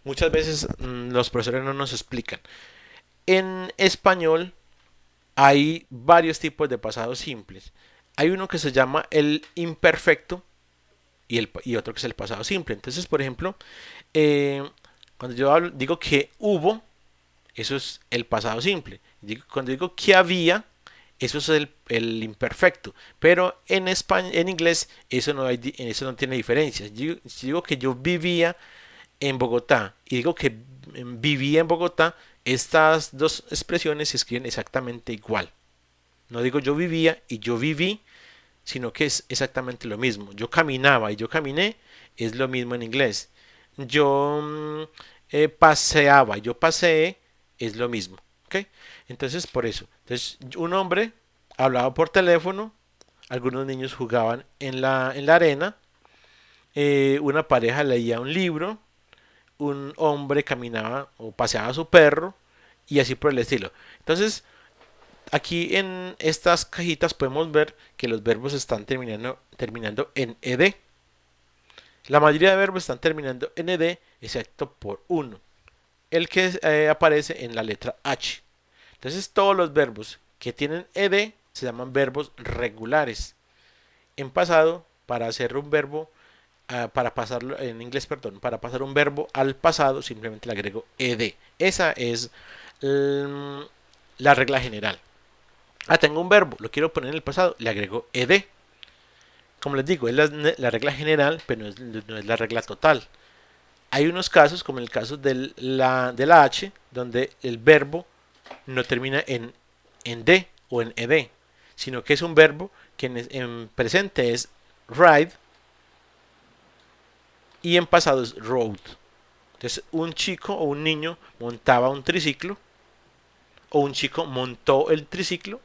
muchas veces los profesores no nos explican. En español hay varios tipos de pasados simples. Hay uno que se llama el imperfecto y otro que es el pasado simple. Entonces, por ejemplo, cuando yo digo que hubo, eso es el pasado simple. Cuando digo que había, eso es el imperfecto. Pero en inglés eso no tiene diferencia. Si digo que yo vivía en Bogotá y digo que vivía en Bogotá, estas dos expresiones se escriben exactamente igual. No digo yo vivía y yo viví, sino que es exactamente lo mismo. Yo caminaba y yo caminé es lo mismo en inglés. Yo paseaba y yo paseé es lo mismo. ¿Okay? Entonces, por eso. Entonces, un hombre hablaba por teléfono, algunos niños jugaban en la arena, una pareja leía un libro, un hombre caminaba o paseaba a su perro y así por el estilo. Entonces, aquí en estas cajitas podemos ver que los verbos están terminando en ed. La mayoría de verbos están terminando en ed, excepto por uno, el que aparece en la letra H. Entonces, todos los verbos que tienen ed se llaman verbos regulares. En pasado, para hacer un verbo, para pasarlo en inglés, perdón, para pasar un verbo al pasado, simplemente le agrego ed. Esa es la regla general. Tengo un verbo, lo quiero poner en el pasado, le agrego ed. Como les digo, es la regla general, pero no es la regla total. Hay unos casos, como el caso de la H, donde el verbo no termina en D o en ed, sino que es un verbo que en presente es ride y en pasado es rode. Entonces, un chico o un niño montaba un triciclo o un chico montó el triciclo.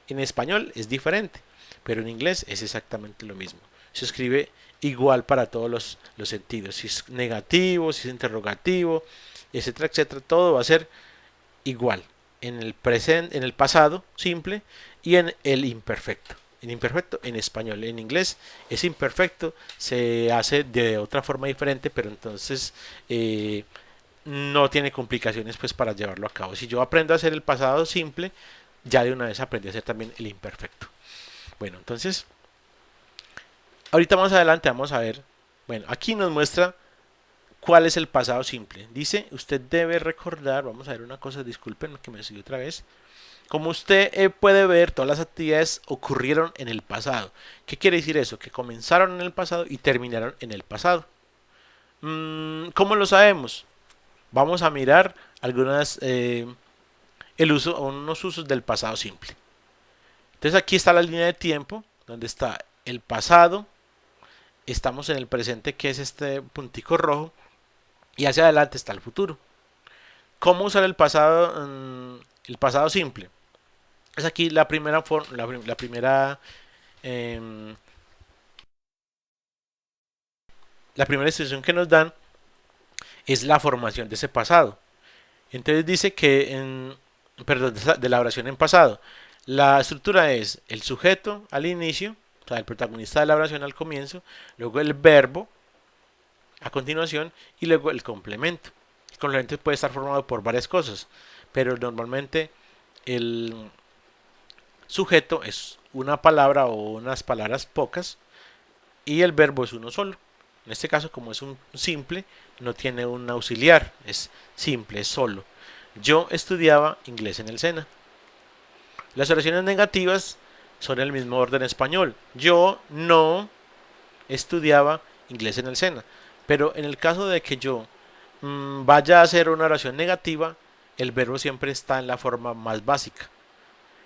En español es diferente, pero en inglés es exactamente lo mismo. Se escribe igual para todos los sentidos. Si es negativo, si es interrogativo, etcétera, etcétera, todo va a ser igual. en el presente, en el pasado simple y en el imperfecto. En imperfecto en español, en inglés es imperfecto, se hace de otra forma diferente, pero entonces no tiene complicaciones pues para llevarlo a cabo. Si yo aprendo a hacer el pasado simple, ya de una vez aprendí a hacer también el imperfecto. Bueno, entonces ahorita más adelante vamos a ver, bueno, aquí nos muestra cuál es el pasado simple. Dice, usted debe recordar, vamos a ver una cosa, disculpen que me sigue otra vez. Como usted puede ver, todas las actividades ocurrieron en el pasado. ¿Qué quiere decir eso? Que comenzaron en el pasado y terminaron en el pasado. ¿Cómo lo sabemos? Vamos a mirar unos usos del pasado simple. Entonces aquí está la línea de tiempo, donde está el pasado, estamos en el presente, que es este puntico rojo, y hacia adelante está el futuro. ¿Cómo usar el pasado simple? Es aquí la primera em, la primera instrucción que nos dan es la formación de ese pasado. Entonces dice que perdón, de la oración en pasado. La estructura es el sujeto al inicio, o sea, el protagonista de la oración al comienzo, luego el verbo a continuación y luego el complemento. El complemento puede estar formado por varias cosas, pero normalmente el sujeto es una palabra o unas palabras pocas y el verbo es uno solo. En este caso, como es un simple, no tiene un auxiliar, es simple, es solo. Yo estudiaba inglés en el SENA. Las oraciones negativas son el mismo orden español. Yo no estudiaba inglés en el SENA. Pero en el caso de que yo vaya a hacer una oración negativa, el verbo siempre está en la forma más básica.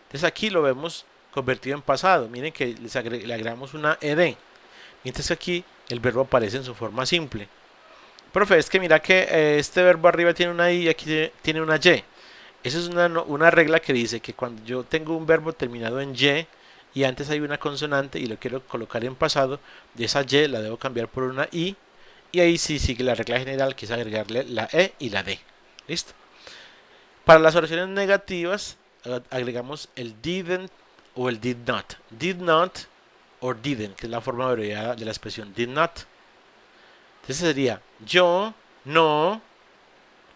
Entonces aquí lo vemos convertido en pasado. Miren que le agregamos una ed. Mientras que aquí el verbo aparece en su forma simple. Profe, es que mira que este verbo arriba tiene una i y aquí tiene una y. Esa es una regla que dice que cuando yo tengo un verbo terminado en y antes hay una consonante y lo quiero colocar en pasado, de esa y la debo cambiar por una i y ahí sí sigue la regla general, que es agregarle la e y la d. ¿Listo? Para las oraciones negativas agregamos el didn't o el did not. Did not o didn't, que es la forma abreviada de la expresión did not. Entonces sería, yo no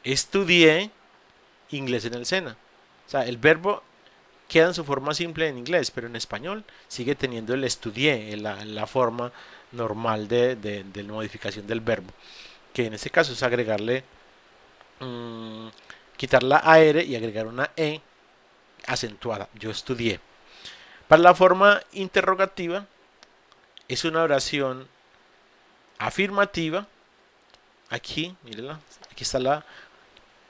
estudié inglés en el SENA. O sea, el verbo queda en su forma simple en inglés, pero en español sigue teniendo el estudié, la forma normal de modificación del verbo, que en este caso es agregarle, quitar la AR y agregar una E acentuada. Yo estudié. Para la forma interrogativa, es una oración afirmativa. Aquí, mírenla, aquí está la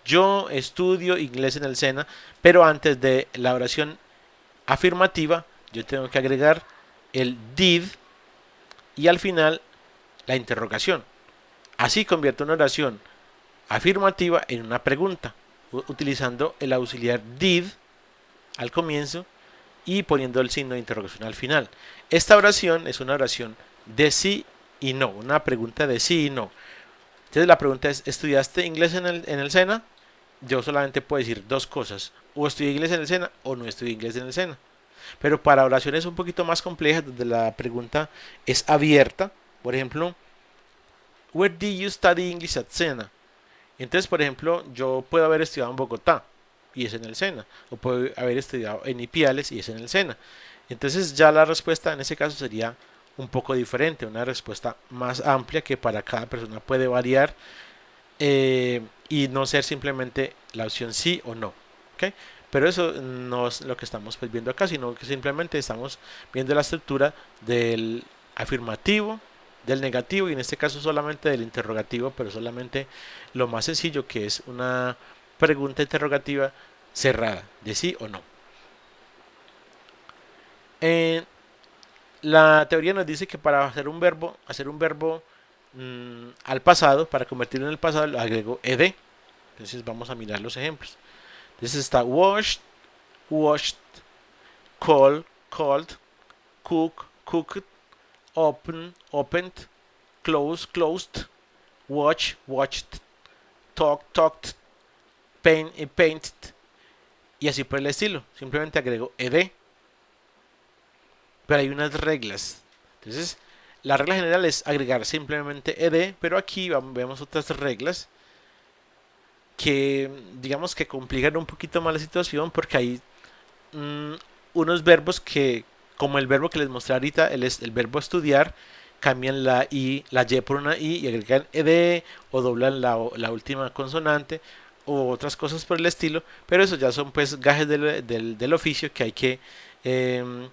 yo estudio inglés en el SENA, pero antes de la oración afirmativa yo tengo que agregar el did y al final la interrogación. Así convierto una oración afirmativa en una pregunta, utilizando el auxiliar did al comienzo y poniendo el signo de interrogación al final. Esta oración es una oración de sí y no, una pregunta de sí y no. Entonces la pregunta es, ¿estudiaste inglés en el SENA? Yo solamente puedo decir dos cosas, o estudié inglés en el SENA o no estudié inglés en el SENA. Pero para oraciones un poquito más complejas, donde la pregunta es abierta, por ejemplo, Where did you study English at SENA? Entonces, por ejemplo, yo puedo haber estudiado en Bogotá y es en el SENA, o puedo haber estudiado en Ipiales y es en el SENA. Entonces ya la respuesta en ese caso sería un poco diferente, una respuesta más amplia que para cada persona puede variar y no ser simplemente la opción sí o no. ¿Okay? Pero eso no es lo que estamos pues viendo acá, sino que simplemente estamos viendo la estructura del afirmativo, del negativo y en este caso solamente del interrogativo, pero solamente lo más sencillo, que es una pregunta interrogativa cerrada, de sí o no. La teoría nos dice que para hacer un verbo al pasado, para convertirlo en el pasado, lo agrego ed. Entonces vamos a mirar los ejemplos. Entonces está washed, washed, call, called, cook, cooked, open, opened, close, closed, watch, watched, talk, talked, paint, painted, y así por el estilo. Simplemente agrego ed, pero hay unas reglas. Entonces, la regla general es agregar simplemente ed, pero aquí vemos otras reglas que digamos que complican un poquito más la situación porque hay mm, unos verbos que, como el verbo que les mostré ahorita, el verbo estudiar, cambian la y por una y agregan ed o doblan la última consonante o otras cosas por el estilo, pero eso ya son pues gajes del oficio que hay que em,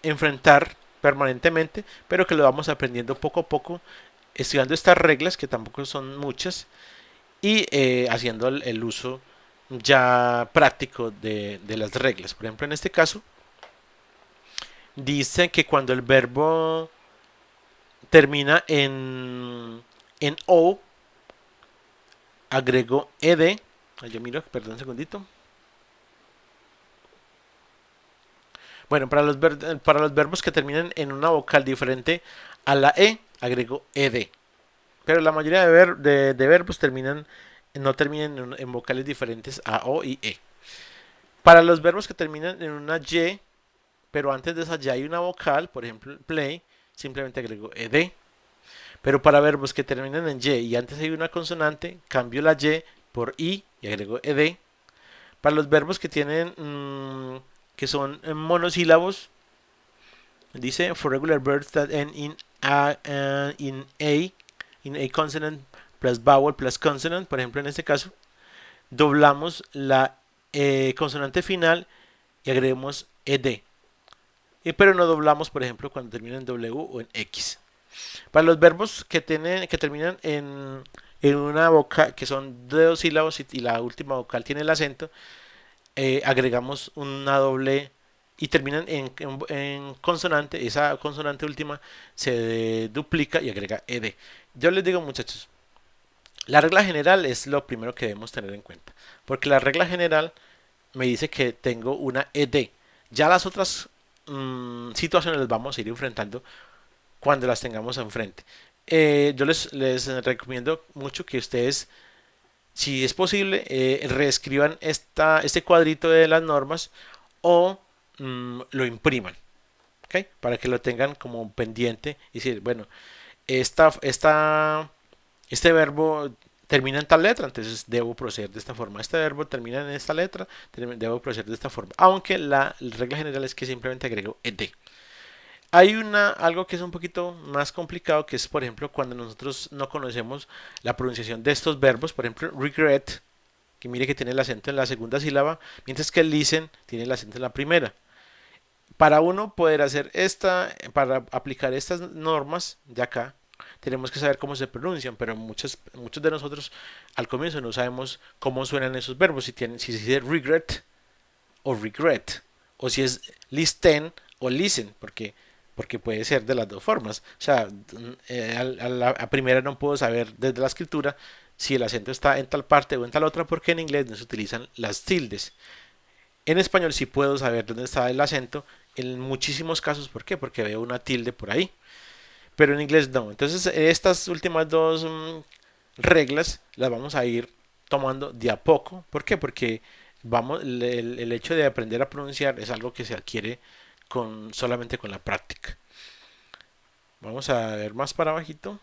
enfrentar permanentemente, pero que lo vamos aprendiendo poco a poco, estudiando estas reglas que tampoco son muchas y haciendo el uso ya práctico de las reglas. Por ejemplo, en este caso, dice que cuando el verbo termina en o, agrego ed. Yo miro, perdón un segundito. Bueno, para los verbos que terminan en una vocal diferente a la e, agrego ed. Pero la mayoría de verbos no terminan en vocales diferentes a o y e. Para los verbos que terminan en una y, pero antes de esa ya hay una vocal, por ejemplo, play, simplemente agrego ed. Pero para verbos que terminan en y antes hay una consonante, cambio la y por y agrego ed. Para los verbos que tienen que son monosílabos, dice for regular verbs that end in a consonant plus vowel plus consonant, por ejemplo en este caso, doblamos la consonante final y agregamos ed. Pero no doblamos, por ejemplo, cuando termina en w o en x. Para los verbos que terminan en una vocal, que son de dos sílabos y la última vocal tiene el acento, agregamos una doble y terminan en consonante. Esa consonante última se duplica y agrega ed. Yo les digo, muchachos, la regla general es lo primero que debemos tener en cuenta, porque la regla general me dice que tengo una ed. Ya las otras situaciones las vamos a ir enfrentando cuando las tengamos enfrente. Yo les recomiendo mucho que ustedes, si es posible, reescriban este cuadrito de las normas o lo impriman, ¿ok? Para que lo tengan como pendiente y decir, bueno, esta, esta, este verbo termina en tal letra, entonces debo proceder de esta forma. Este verbo termina en esta letra, debo proceder de esta forma. Aunque la regla general es que simplemente agrego ed. Hay algo que es un poquito más complicado, que es, por ejemplo, cuando nosotros no conocemos la pronunciación de estos verbos. Por ejemplo, regret, que mire que tiene el acento en la segunda sílaba, mientras que el listen tiene el acento en la primera. Para uno poder hacer para aplicar estas normas de acá, tenemos que saber cómo se pronuncian, pero muchos de nosotros al comienzo no sabemos cómo suenan esos verbos, si se dice regret o regret, o si es listen o listen, porque puede ser de las dos formas. O sea, a primera no puedo saber desde la escritura si el acento está en tal parte o en tal otra, porque en inglés no se utilizan las tildes. En español sí puedo saber dónde está el acento en muchísimos casos. ¿Por qué? Porque veo una tilde por ahí. Pero en inglés no. Entonces estas últimas dos reglas las vamos a ir tomando de a poco. ¿Por qué? Porque el hecho de aprender a pronunciar es algo que se adquiere solamente con la práctica. Vamos a ver más para abajito.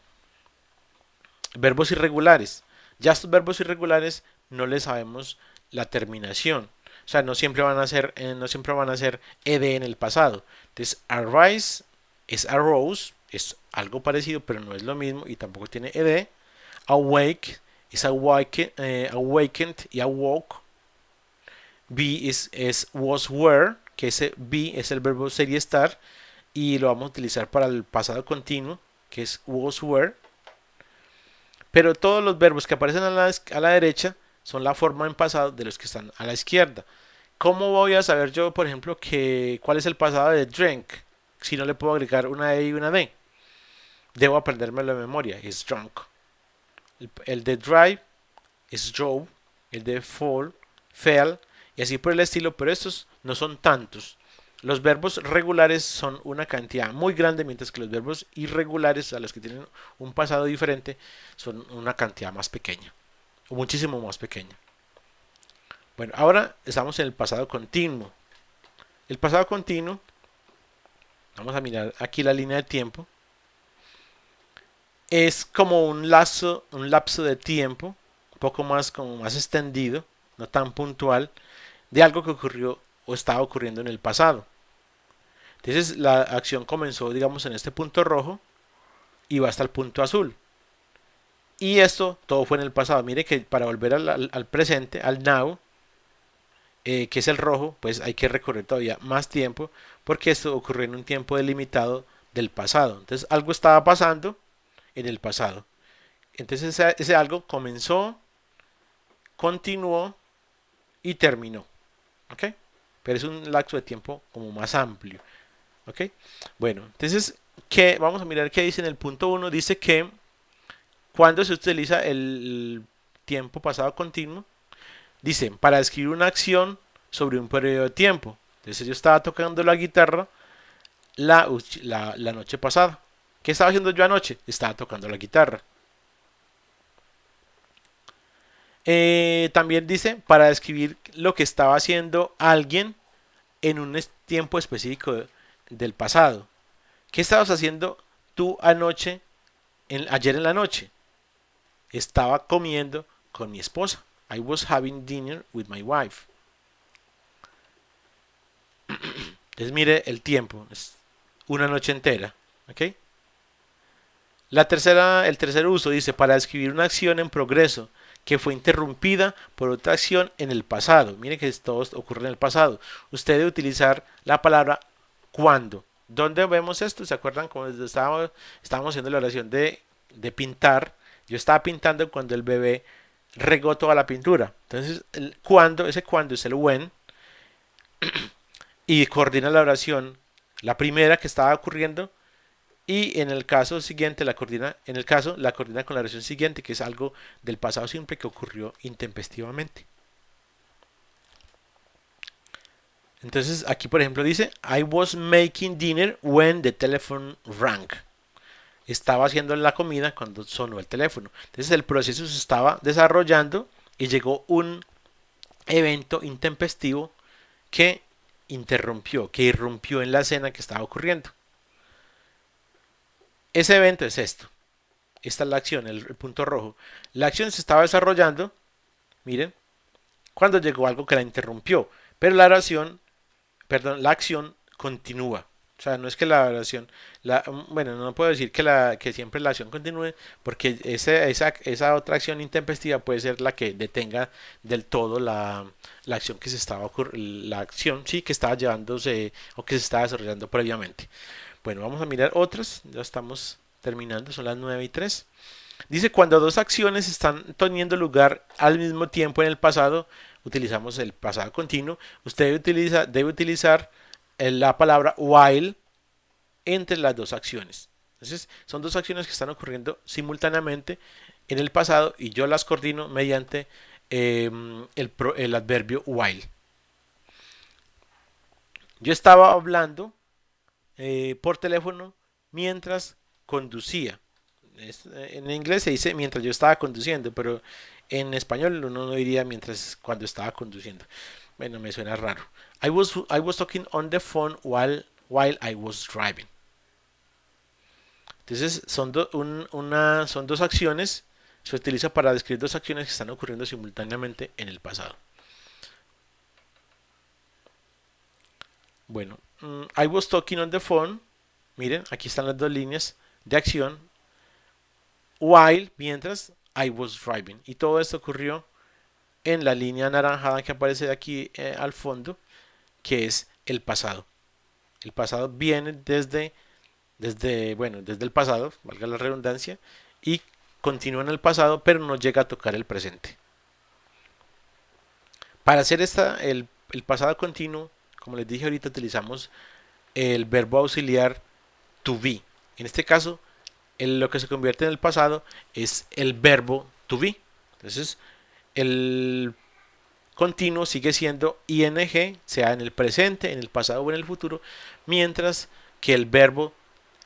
Verbos irregulares. Ya estos verbos irregulares no les sabemos la terminación. O sea, no siempre van a ser ed en el pasado. Entonces, arise es arose, es algo parecido, pero no es lo mismo y tampoco tiene ed. Awake es awakened y awoke. Be es was were, que ese be es el verbo ser y estar, y lo vamos a utilizar para el pasado continuo, que es was were. Pero todos los verbos que aparecen a la derecha son la forma en pasado de los que están a la izquierda. ¿Cómo voy a saber yo, por ejemplo, cuál es el pasado de drink si no le puedo agregar una E y una D? Debo aprendérmelo de memoria. Es drunk. El de drive es drove. El de fall, fell. Y así por el estilo. Pero estos no son tantos. Los verbos regulares son una cantidad muy grande, mientras que los verbos irregulares, a los que tienen un pasado diferente, son una cantidad más pequeña. O muchísimo más pequeña. Bueno, ahora estamos en el pasado continuo. El pasado continuo, vamos a mirar aquí la línea de tiempo, es como un lapso de tiempo, un poco más, como más extendido, no tan puntual, de algo que ocurrió o estaba ocurriendo en el pasado. Entonces la acción comenzó, digamos, en este punto rojo y va hasta el punto azul. Y esto todo fue en el pasado. Mire que para volver al presente, al now, que es el rojo, pues hay que recorrer todavía más tiempo porque esto ocurrió en un tiempo delimitado del pasado. Entonces algo estaba pasando en el pasado. Entonces ese algo comenzó, continuó y terminó. ¿Ok? Pero es un lapso de tiempo como más amplio. ¿Ok? Bueno, entonces, vamos a mirar qué dice en el punto uno. Dice que cuando se utiliza el tiempo pasado continuo, dice, para describir una acción sobre un periodo de tiempo. Entonces yo estaba tocando la guitarra la noche pasada. ¿Qué estaba haciendo yo anoche? Estaba tocando la guitarra. También dice, para describir lo que estaba haciendo alguien en un tiempo específico del pasado. ¿Qué estabas haciendo tú anoche, ayer en la noche? Estaba comiendo con mi esposa. I was having dinner with my wife. Entonces mire el tiempo, es una noche entera. ¿Ok? El tercer uso dice para describir una acción en progreso que fue interrumpida por otra acción en el pasado. Mire que todo ocurre en el pasado. Usted debe utilizar la palabra cuando. ¿Dónde vemos esto? ¿Se acuerdan cuando estábamos haciendo la oración de pintar? Yo estaba pintando cuando el bebé regó toda la pintura. Entonces, ese cuando es el when y coordina la oración, la primera que estaba ocurriendo y en el caso siguiente la coordina con la oración siguiente, que es algo del pasado simple que ocurrió intempestivamente. Entonces aquí por ejemplo dice I was making dinner when the telephone rang. Estaba haciendo la comida cuando sonó el teléfono. Entonces el proceso se estaba desarrollando y llegó un evento intempestivo que que irrumpió en la escena que estaba ocurriendo. Ese evento es esto. Esta es la acción, el punto rojo. La acción se estaba desarrollando, miren, cuando llegó algo que la interrumpió. Pero la acción continúa. O sea, no es que la oración, bueno, no puedo decir que siempre la acción continúe, porque esa otra acción intempestiva puede ser la que detenga del todo la acción que se estaba la acción, sí, que estaba llevándose o que se estaba desarrollando previamente. Bueno, vamos a mirar otras, ya estamos terminando, son las 9:03. Dice, cuando dos acciones están teniendo lugar al mismo tiempo en el pasado, utilizamos el pasado continuo. Usted debe utilizar la palabra while entre las dos acciones. Entonces, son dos acciones que están ocurriendo simultáneamente en el pasado y yo las coordino mediante el adverbio while. Yo estaba hablando por teléfono mientras conducía. En inglés se dice mientras yo estaba conduciendo, pero en español uno no diría cuando estaba conduciendo. Bueno, me suena raro. I was talking on the phone while I was driving. Entonces son dos acciones. Se utiliza para describir dos acciones que están ocurriendo simultáneamente en el pasado. Bueno, I was talking on the phone. Miren, aquí están las dos líneas de acción. While, mientras I was driving. Y todo esto ocurrió en la línea anaranjada que aparece aquí al fondo, que es el pasado. El pasado viene desde el pasado, valga la redundancia, y continúa en el pasado, pero no llega a tocar el presente. Para hacer el pasado continuo, como les dije ahorita, utilizamos el verbo auxiliar to be. En este caso, lo que se convierte en el pasado es el verbo to be. Entonces, el continuo sigue siendo ing, sea en el presente, en el pasado o en el futuro, mientras que el verbo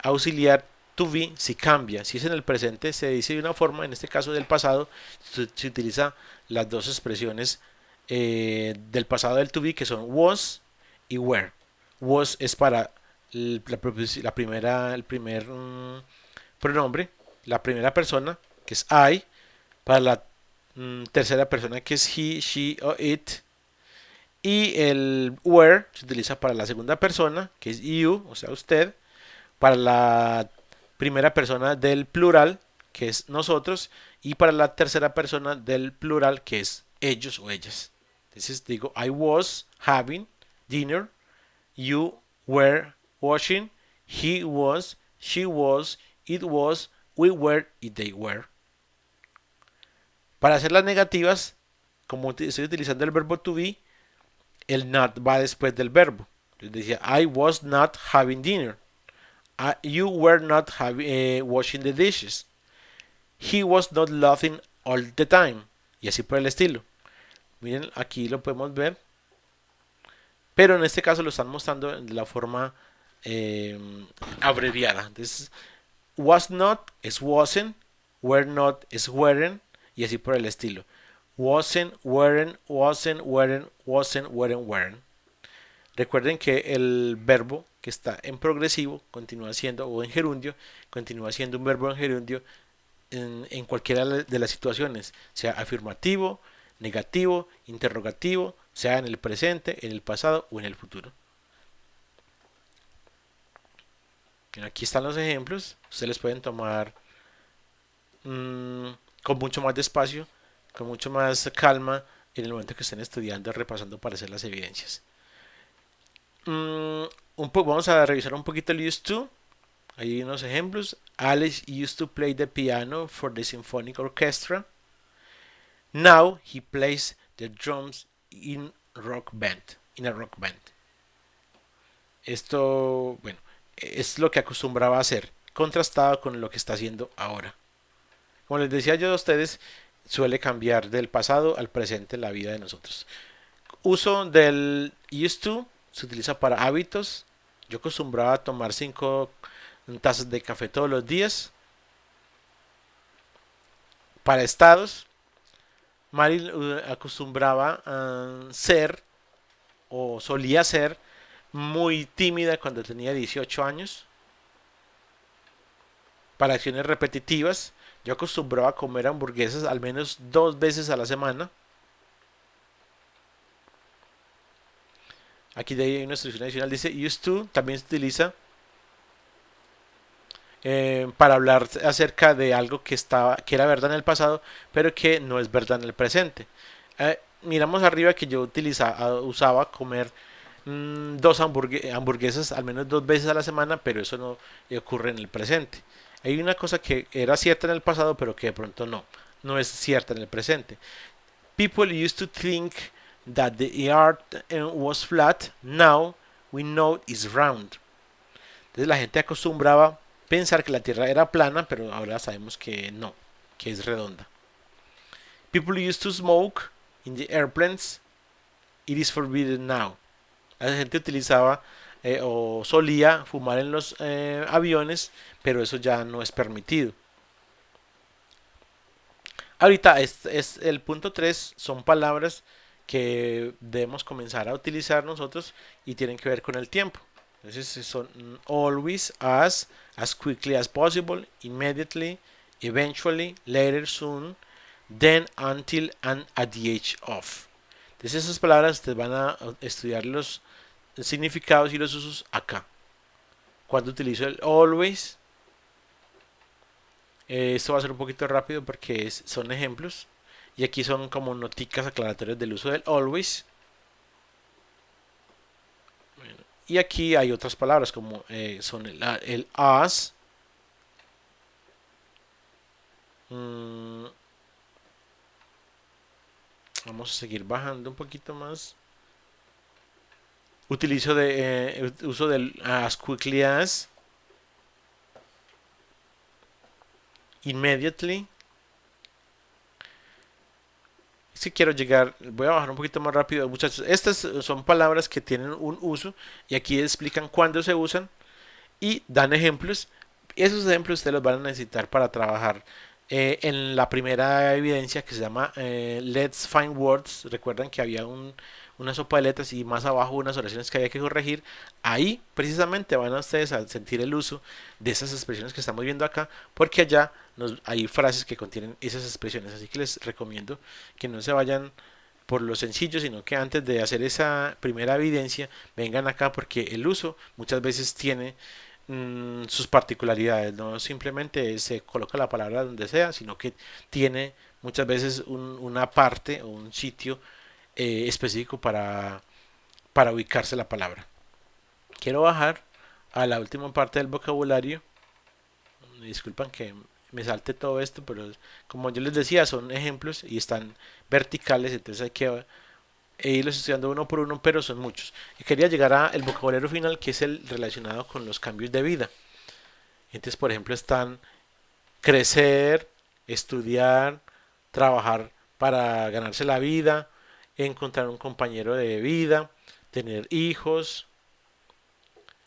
auxiliar to be si cambia. Si es en el presente se dice de una forma, en este caso del pasado se utiliza las dos expresiones del pasado del to be, que son was y were. Was es para la primera, el primer pronombre, la primera persona, que es I, para la tercera persona, que es he, she o it, y el were se utiliza para la segunda persona, que es you, o sea, usted, para la primera persona del plural, que es nosotros, y para la tercera persona del plural, que es ellos o ellas. Entonces digo, I was having dinner, you were washing, he was, she was, it was, we were y they were. Para hacer las negativas, como estoy utilizando el verbo to be, el not va después del verbo. Entonces decía, I was not having dinner. You were not washing the dishes. He was not laughing all the time. Y así por el estilo. Miren, aquí lo podemos ver. Pero en este caso lo están mostrando de la forma abreviada. Entonces, was not es wasn't. Were not es weren't. Y así por el estilo. Wasn't, weren't, wasn't, weren't, wasn't, weren't. Recuerden que el verbo que está en progresivo continúa siendo, o en gerundio, continúa siendo un verbo en gerundio en cualquiera de las situaciones, sea afirmativo, negativo, interrogativo, sea en el presente, en el pasado o en el futuro. Aquí están los ejemplos, ustedes les pueden tomar con mucho más despacio, con mucho más calma en el momento que estén estudiando, repasando para hacer las evidencias. Vamos a revisar un poquito el used to. Hay unos ejemplos. Alex used to play the piano for the symphonic orchestra. Now he plays the drums in a rock band. Esto, bueno, es lo que acostumbraba a hacer, contrastado con lo que está haciendo ahora. Como les decía yo a ustedes, suele cambiar del pasado al presente la vida de nosotros. Uso del used to se utiliza para hábitos. Yo acostumbraba a tomar 5 tazas de café todos los días. Para estados, Mari acostumbraba a ser o solía ser muy tímida cuando tenía 18 años. Para acciones repetitivas, yo acostumbraba a comer hamburguesas al menos 2 veces a la semana. Aquí hay una instrucción adicional, dice used to, también se utiliza para hablar acerca de algo que era verdad en el pasado, pero que no es verdad en el presente. Miramos arriba que yo usaba comer 2 hamburguesas al menos 2 veces a la semana, pero eso no ocurre en el presente. Hay una cosa que era cierta en el pasado, pero que de pronto no es cierta en el presente. People used to think that the earth was flat. Now we know it's round. Entonces la gente acostumbraba pensar que la Tierra era plana, pero ahora sabemos que no, que es redonda. People used to smoke in the airplanes. It is forbidden now. La gente utilizaba o solía fumar en los aviones, pero eso ya no es permitido. Ahorita es el punto 3, son palabras que debemos comenzar a utilizar nosotros y tienen que ver con el tiempo. Entonces son always, as quickly as possible, immediately, eventually, later, soon, then, until, and at the age of. Entonces esas palabras ustedes van a estudiar los significados y los usos acá. Cuando utilizo el always, esto va a ser un poquito rápido porque son ejemplos. Y aquí son como noticas aclaratorias del uso del always. Bueno, y aquí hay otras palabras como son el as. Vamos a seguir bajando un poquito más. Uso del as quickly as. Immediately. Si quiero llegar, voy a bajar un poquito más rápido, muchachos. Estas son palabras que tienen un uso y aquí explican cuándo se usan y dan ejemplos. Esos ejemplos ustedes los van a necesitar para trabajar En la primera evidencia que se llama Let's Find Words, recuerdan que había una sopa de letras y más abajo unas oraciones que había que corregir. Ahí precisamente van a ustedes a sentir el uso de esas expresiones que estamos viendo acá, porque allá hay frases que contienen esas expresiones. Así que les recomiendo que no se vayan por lo sencillo, sino que antes de hacer esa primera evidencia vengan acá, porque el uso muchas veces tiene sus particularidades. No simplemente se coloca la palabra donde sea, sino que tiene muchas veces una parte o un sitio específico para ubicarse la palabra. Quiero bajar a la última parte del vocabulario. Disculpan que me salte todo esto, pero como yo les decía, son ejemplos y están verticales, entonces hay que irlos estudiando uno por uno, pero son muchos. Y quería llegar al vocabulario final, que es el relacionado con los cambios de vida. Entonces, por ejemplo, están crecer, estudiar, trabajar para ganarse la vida, encontrar un compañero de vida, tener hijos,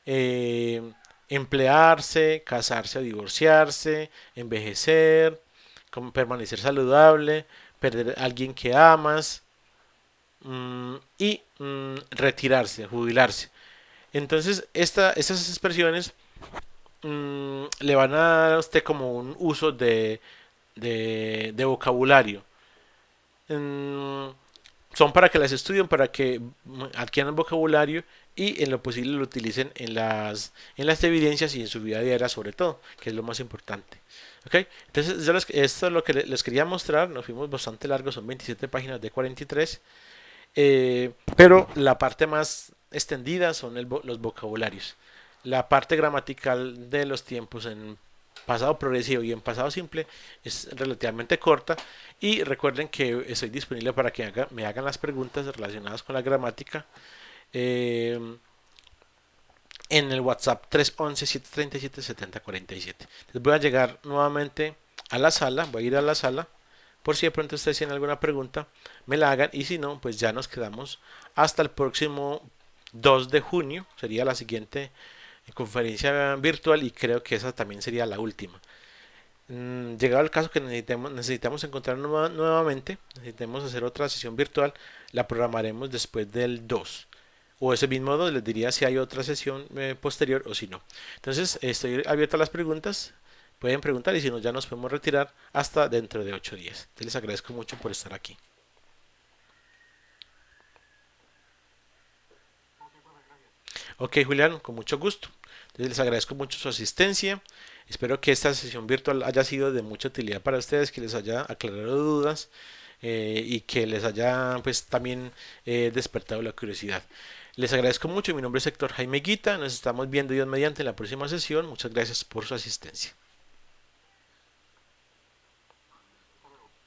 eh, emplearse, casarse o divorciarse, envejecer, permanecer saludable, perder a alguien que amas y retirarse, jubilarse. Entonces, estas expresiones le van a dar a usted como un uso de vocabulario. Mm, Son para que las estudien, para que adquieran vocabulario y en lo posible lo utilicen en las evidencias y en su vida diaria sobre todo, que es lo más importante. ¿Ok? Entonces, esto es lo que les quería mostrar. Nos fuimos bastante largos, son 27 páginas de 43. Pero la parte más extendida son los vocabularios. La parte gramatical de los tiempos en pasado progresivo y en pasado simple es relativamente corta. Y recuerden que estoy disponible para que me hagan las preguntas relacionadas con la gramática eh, en el WhatsApp 311-737-7047. Les voy a llegar nuevamente a la sala, voy a ir a la sala por si de pronto ustedes tienen alguna pregunta, me la hagan, y si no, pues ya nos quedamos hasta el próximo 2 de junio, sería la siguiente conferencia virtual, y creo que esa también sería la última. Llegado el caso que necesitamos encontrar nuevamente, necesitemos hacer otra sesión virtual, la programaremos después del 2 o ese mismo 2, les diría si hay otra sesión posterior o si no. Entonces estoy abierto a las preguntas, pueden preguntar, y si no, ya nos podemos retirar hasta dentro de 8 días. Entonces les agradezco mucho por estar aquí. Ok, Julián, con mucho gusto. Entonces les agradezco mucho su asistencia. Espero que esta sesión virtual haya sido de mucha utilidad para ustedes, que les haya aclarado dudas y que les haya pues también despertado la curiosidad. Les agradezco mucho. Mi nombre es Héctor Jaime Guita. Nos estamos viendo Dios mediante en la próxima sesión. Muchas gracias por su asistencia.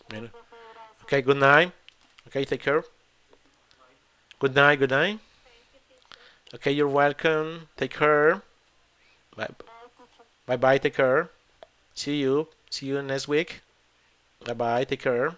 Bueno, okay, good night. Okay, take care. Good night, good night. Okay, you're welcome. Take care. Bye. Bye bye, take care. See you. See you next week. Bye bye, take care.